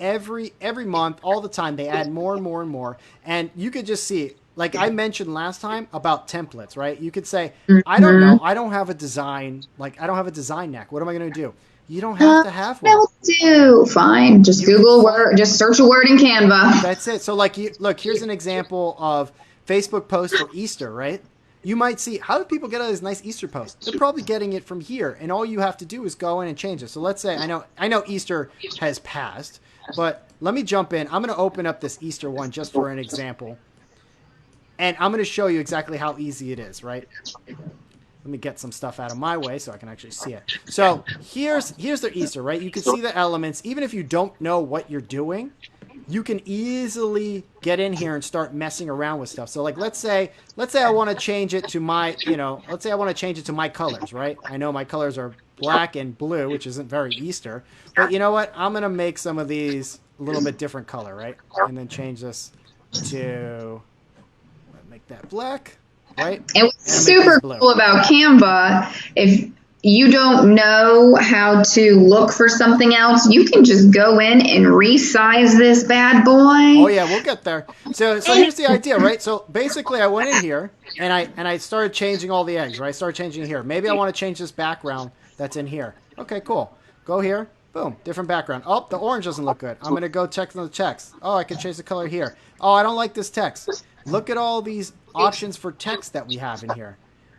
every month, all the time. They add more and more and more, and you could just see, like I mentioned last time about templates, right? You could say, I don't know, I don't have a design, like I don't have a design knack. What am I going to do? You don't have to have one. Fine. Just Google word, just search a word in Canva. That's it. So like, look, here's an example of Facebook post for Easter, right? You might see, how do people get all these nice Easter posts? They're probably getting it from here, and all you have to do is go in and change it. So let's say, I know Easter has passed, but let me jump in. I'm going to open up this Easter one just for an example, and I'm going to show you exactly how easy it is, right? Let me get some stuff out of my way so I can actually see it. So here's their Easter, right? You can see the elements. Even if you don't know what you're doing, you can easily get in here and start messing around with stuff. So like, let's say I want to change it to my, let's say I want to change it to my colors, right? I know my colors are black and blue, which isn't very Easter, but you know what? I'm going to make some of these a little bit different color, right? And then change this to, make that black, right? And what's super cool about Canva, if you don't know how to look for something else, you can just go in and resize this bad boy. Oh yeah, we'll get there. So here's the idea, right? So basically I went in here and I started changing all the eggs, right? I started changing here. Maybe I want to change this background that's in here. Okay, cool. Go here. Boom, different background. Oh, the orange doesn't look good. I'm going to go check the text. Oh, I can change the color here. Oh, I don't like this text. Look at all these options for text that we have in here.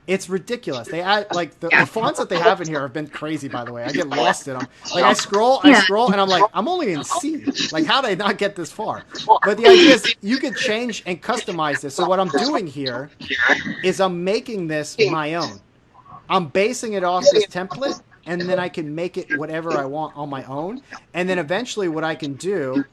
It's ridiculous. They add like the Yeah. fonts that they have in here have been crazy. By the way, I get lost in them. Like I Yeah. scroll, and I'm like, I'm only in C. Like, how did I not get this far? But the idea is you can change and customize this. So what I'm doing here is I'm making this my own. I'm basing it off this template, and then I can make it whatever I want on my own. And then eventually, what I can do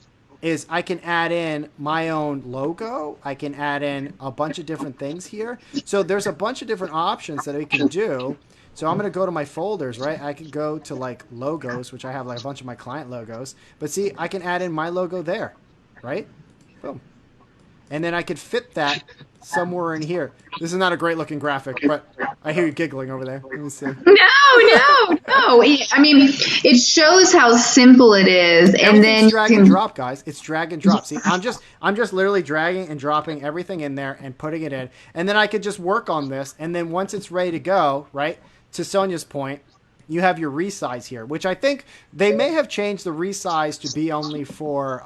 is I can add in my own logo. I can add in a bunch of different things here. So there's a bunch of different options that I can do. So I'm going to go to my folders, right? I can go to like logos, which I have like a bunch of my client logos. But see, I can add in my logo there, right? Boom. And then I could fit that somewhere in here. This is not a great looking graphic, but I hear you giggling over there. Let me see. No. I mean, it shows how simple it is, and Everything's then you drag and can. drop, guys. It's drag and drop. See, I'm just literally dragging and dropping everything in there and putting it in. And then I could just work on this, and then once it's ready to go, right? To Sonia's point, you have your resize here, which I think they may have changed the resize to be only for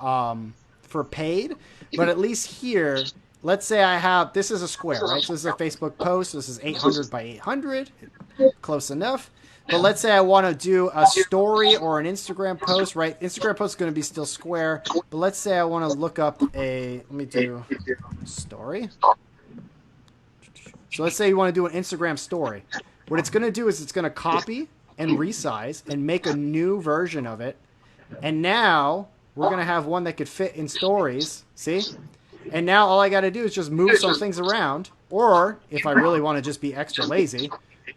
paid, but at least here, let's say I have, this is a square, right? So this is a Facebook post. This is 800 by 800, close enough. But let's say I want to do a story or an Instagram post, right? Instagram post is going to be still square, but let's say I want to look up let me do story. So let's say you want to do an Instagram story. What it's going to do is it's going to copy and resize and make a new version of it. And now we're going to have one that could fit in stories. See? And now all I got to do is just move some things around. Or if I really want to just be extra lazy,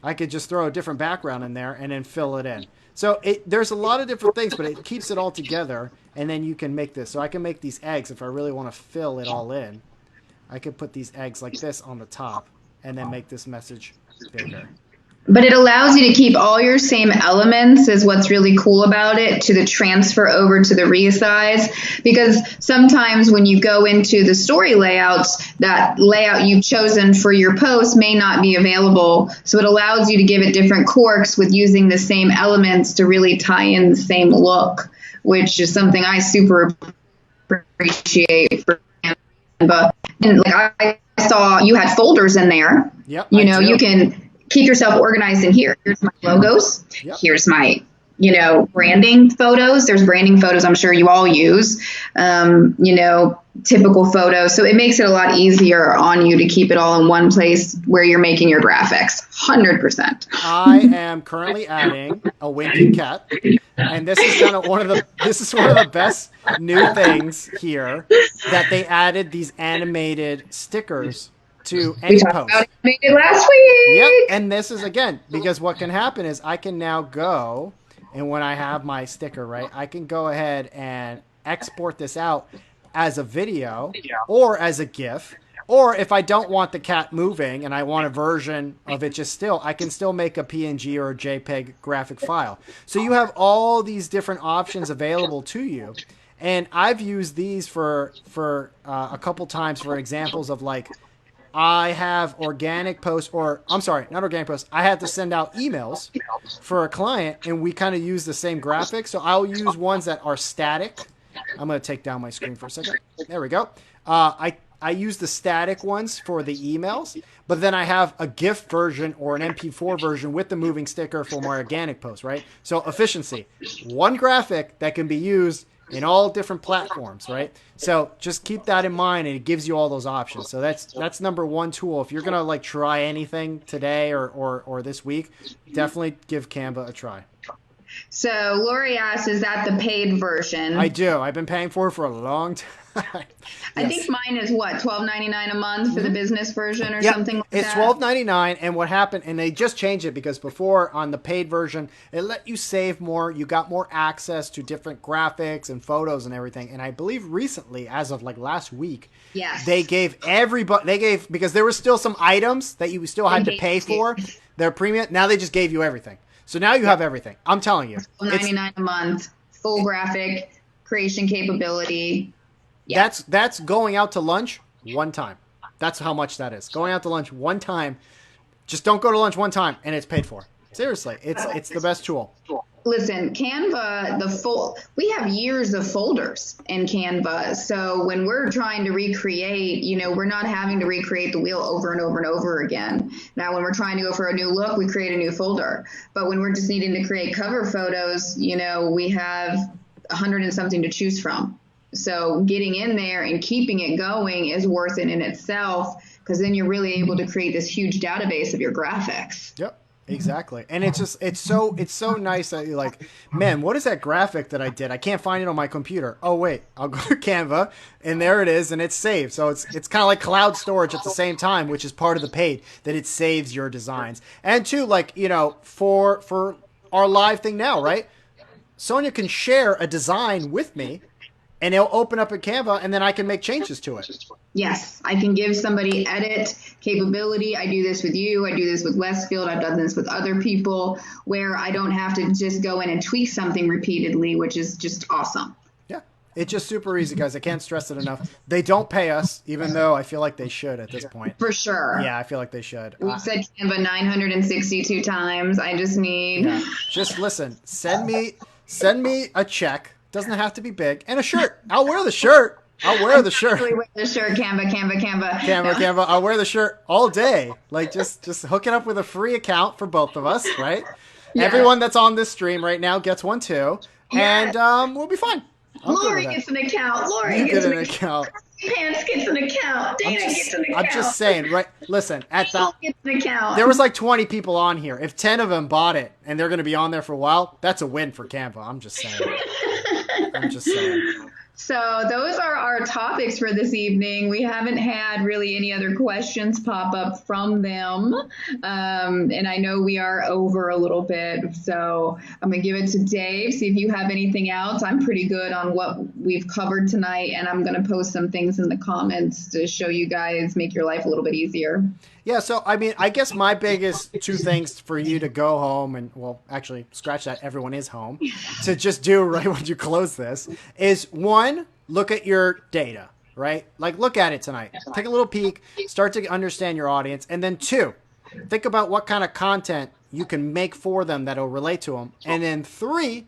I could just throw a different background in there and then fill it in. So there's a lot of different things, but it keeps it all together. And then you can make this. So I can make these eggs if I really want to fill it all in. I could put these eggs like this on the top and then make this message bigger. But it allows you to keep all your same elements is what's really cool about it to the transfer over to the resize, because sometimes when you go into the story layouts, that layout you've chosen for your post may not be available. So it allows you to give it different quirks with using the same elements to really tie in the same look, which is something I super appreciate for Canva. And like I saw you had folders in there. Yep. You can keep yourself organized in here. Here's my logos. Yep. Here's my, branding photos. There's branding photos I'm sure you all use, typical photos. So it makes it a lot easier on you to keep it all in one place where you're making your graphics. 100%. I am currently adding a winking cat, and this is one of the best new things here, that they added these animated stickers to any We talked post. about it last week. Yep, and this is again because what can happen is I can now go, and when I have my sticker, right, I can go ahead and export this out as a video or as a GIF. Or if I don't want the cat moving and I want a version of it just still, I can still make a PNG or a JPEG graphic file. So you have all these different options available to you. And I've used these for a couple times for examples of like, I have organic posts, or I'm sorry, not organic posts. I had to send out emails for a client, and we kind of use the same graphics. So I'll use ones that are static. I'm going to take down my screen for a second. There we go. I use the static ones for the emails, but then I have a GIF version or an MP4 version with the moving sticker for my organic posts, right? So efficiency, one graphic that can be used in all different platforms, right? So just keep that in mind, and it gives you all those options. So that's number one tool. If you're gonna like try anything today or this week, definitely give Canva a try. So Lori asks, is that the paid version? I do. I've been paying for it for a long time. I think mine is what, $12.99 a month for the business version or something like it's that? $12.99, and what happened, and they just changed it because before on the paid version, it let you save more. You got more access to different graphics and photos and everything. And I believe recently, as of like last week, Yes. they gave because there were still some items that you still had to pay for their premium. Now they just gave you everything. So now you have everything. I'm telling you. $12.99 a month, full graphic creation capability. Yeah. That's going out to lunch one time. That's how much that is. Going out to lunch one time. Just don't go to lunch one time, and it's paid for. Seriously, it's the best tool. Listen, Canva, we have years of folders in Canva. So when we're trying to recreate, we're not having to recreate the wheel over and over and over again. Now, when we're trying to go for a new look, we create a new folder. But when we're just needing to create cover photos, we have 100 and something to choose from. So getting in there and keeping it going is worth it in itself, because then you're really able to create this huge database of your graphics. Yep. Exactly. And it's so nice that you're like, man, what is that graphic that I did? I can't find it on my computer. Oh wait, I'll go to Canva and there it is and it's saved. So it's kind of like cloud storage at the same time, which is part of the paid, that it saves your designs. And two, like, for our live thing now, right? Sonia can share a design with me and it'll open up at Canva and then I can make changes to it. Yes, I can give somebody edit capability. I do this with you. I do this with Westfield. I've done this with other people, where I don't have to just go in and tweak something repeatedly, which is just awesome. Yeah, it's just super easy, guys. I can't stress it enough. They don't pay us, even though I feel like they should at this point. For sure. Yeah, I feel like they should. We've said Canva 962 times. I just need. Yeah. Just listen. Send me a check. Doesn't have to be big, and a shirt. I'll wear the shirt. I'll wear the shirt. Wear the shirt. Canva. Canva. I'll wear the shirt all day. Like just hook it up with a free account for both of us, right? Yeah. Everyone that's on this stream right now gets one too, and we'll be fine. Lori gets an account. You get an account. Pants gets an account. Dana gets an account. I'm just saying, right? Listen, gets an account. There was like 20 people on here. If 10 of them bought it and they're going to be on there for a while, that's a win for Canva. I'm just saying. So those are our topics for this evening. We haven't had really any other questions pop up from them. And I know we are over a little bit. So I'm going to give it to Dave, see if you have anything else. I'm pretty good on what we've covered tonight. And I'm going to post some things in the comments to show you guys, make your life a little bit easier. Yeah, so I mean, I guess my biggest two things for you to go home and, well, actually, scratch that, everyone is home, to just do right when you close this is, one, look at your data, right? Like, look at it tonight. Take a little peek, start to understand your audience. And then two, think about what kind of content you can make for them that'll relate to them. And then three,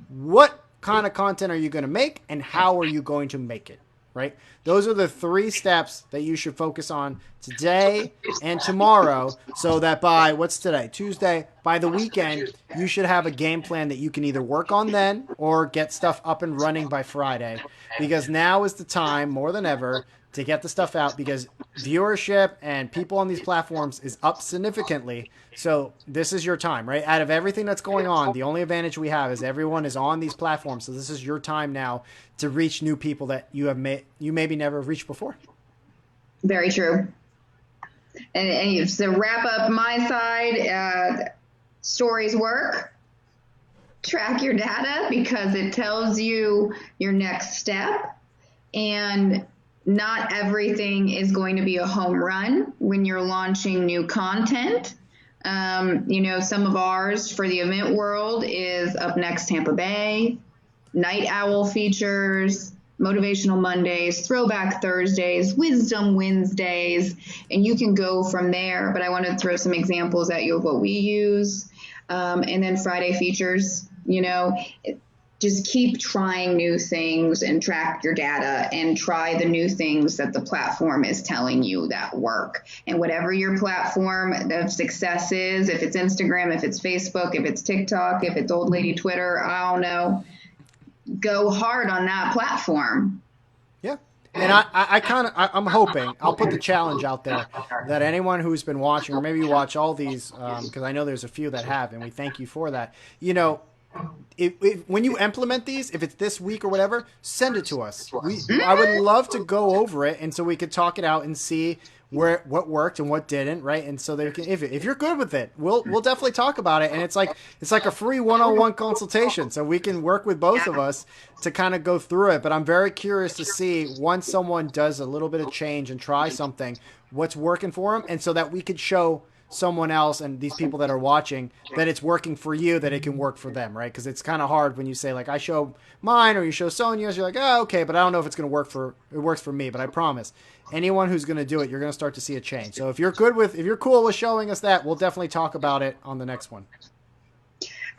what kind of content are you going to make and how are you going to make it? Right? Those are the 3 steps that you should focus on today and tomorrow, so that by, what's today? Tuesday, by the weekend, you should have a game plan that you can either work on then or get stuff up and running by Friday. Because now is the time, more than ever, to get the stuff out, because viewership and people on these platforms is up significantly. So this is your time, right? Out of everything that's going on, the only advantage we have is everyone is on these platforms. So this is your time now to reach new people that you maybe never have reached before. Very true. And to wrap up my side, stories work. Track your data because it tells you your next step. And not everything is going to be a home run when you're launching new content. Some of ours for the event world is Up Next Tampa Bay, Night Owl features, Motivational Mondays, Throwback Thursdays, Wisdom Wednesdays, and you can go from there. But I want to throw some examples at you of what we use. And then Friday features, just keep trying new things and track your data and try the new things that the platform is telling you that work. And whatever your platform of success is, if it's Instagram, if it's Facebook, if it's TikTok, if it's old lady Twitter, I don't know, go hard on that platform. Yeah. And I'm hoping, I'll put the challenge out there that anyone who's been watching, or maybe you watch all these, because I know there's a few that have, and we thank you for that. When you implement these, if it's this week or whatever, send it to us. I would love to go over it, and so we could talk it out and see what worked and what didn't, right? And so they can, if you're good with it, we'll definitely talk about it. And it's like a free one-on-one consultation, so we can work with both of us to kind of go through it. But I'm very curious to see, once someone does a little bit of change and try something, what's working for them, and so that we could show someone else and these people that are watching that it's working for you, that it can work for them, right? Because it's kind of hard when you say, like, I show mine or you show Sonia's, you're like, oh, okay, but I don't know if it's going to work it works for me. But I promise, anyone who's going to do it, you're going to start to see a change. So if you're cool with showing us that, we'll definitely talk about it on the next one.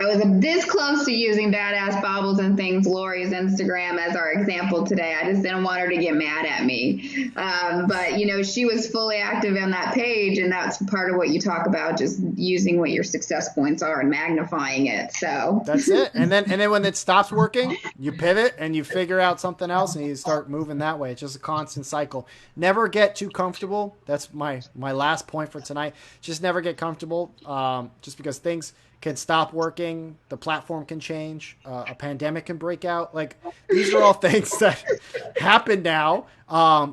I was this close to using Badass Bobbles and Things, Lori's Instagram, as our example today. I just didn't want her to get mad at me. But, you know, she was fully active on that page, and that's part of what you talk about, just using what your success points are and magnifying it. So That's it. And then when it stops working, you pivot and you figure out something else and you start moving that way. It's just a constant cycle. Never get too comfortable. That's my last point for tonight. Just never get comfortable. Just because things can stop working, the platform can change, a pandemic can break out. Like these are all things that happen now.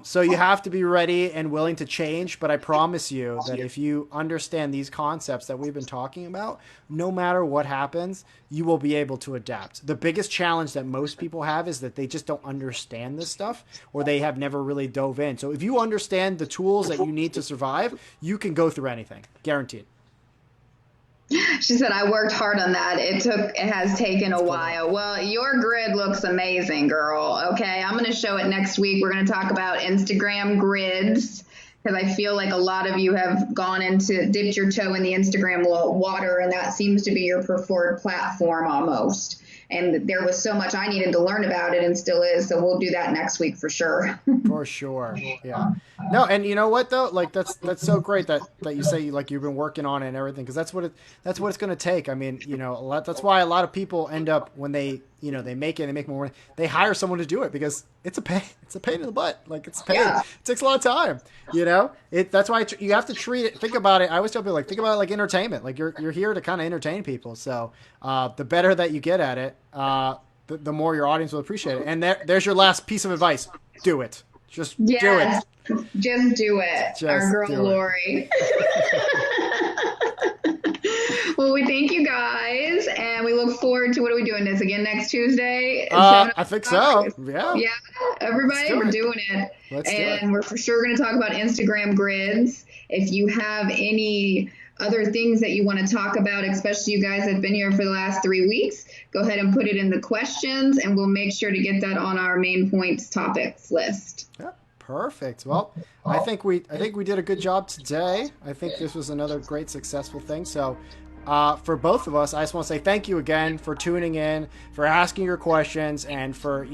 So you have to be ready and willing to change. But I promise you that if you understand these concepts that we've been talking about, no matter what happens, you will be able to adapt. The biggest challenge that most people have is that they just don't understand this stuff or they have never really dove in. So if you understand the tools that you need to survive, you can go through anything, guaranteed. she said, I worked hard on that. It has taken a while. Well, your grid looks amazing, girl. Okay. I'm going to show it next week. We're going to talk about Instagram grids because I feel like a lot of you have dipped your toe in the Instagram water, and that seems to be your preferred platform almost. And there was so much I needed to learn about it and still is. So we'll do that next week for sure. For sure. Yeah. No, and you know what though? Like that's so great that you say like you've been working on it and everything because that's what it's going to take. I mean, you know, that's why a lot of people end up when they, you know, they make more money, they hire someone to do it because it's a pain in the butt. Like it's a pain. Yeah. It takes a lot of time, you know? That's why you have to treat it, think about it. I always tell people like think about it like entertainment. Like you're here to kind of entertain people. So, the better that you get at it, the more your audience will appreciate it. And there's your last piece of advice. Do it. Just do it. Yes, just do it. Just Our girl do it. Lori. Well, we thank you guys, and we look forward to what are we doing this again next Tuesday? At 7 I think o'clock? so. Yeah. Yeah, everybody, we're doing it. Let's do it. And we're for sure going to talk about Instagram grids. If you have any other things that you want to talk about, especially you guys that have been here for the last 3 weeks, go ahead and put it in the questions, and we'll make sure to get that on our main points topics list. Yeah. Perfect. Well, I think we did a good job today. I think this was another great successful thing. So, for both of us, I just want to say thank you again for tuning in, for asking your questions, and for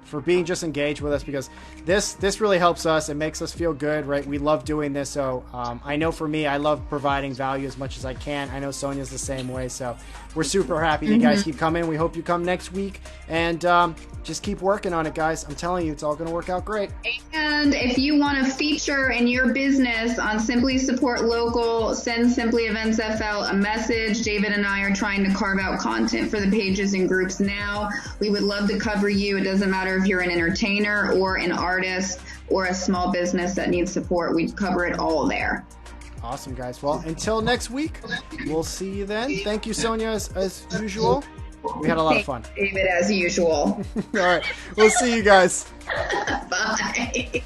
for being just engaged with us because this really helps us. It makes us feel good, right? We love doing this. So I know for me, I love providing value as much as I can. I know Sonia's the same way. So we're super happy you guys keep coming. We hope you come next week and just keep working on it, guys. I'm telling you, it's all going to work out great. And if you want to feature in your business on Simply Support Local, send Simply Events FL a message. David and I are trying to carve out content for the pages and groups now. We would love to cover you. It doesn't matter if you're an entertainer or an artist or a small business that needs support. We cover it all there. Awesome, guys. Well, until next week, we'll see you then. Thank you, Sonia, as usual. We had a lot of fun. David, as usual. All right. We'll see you guys. Bye.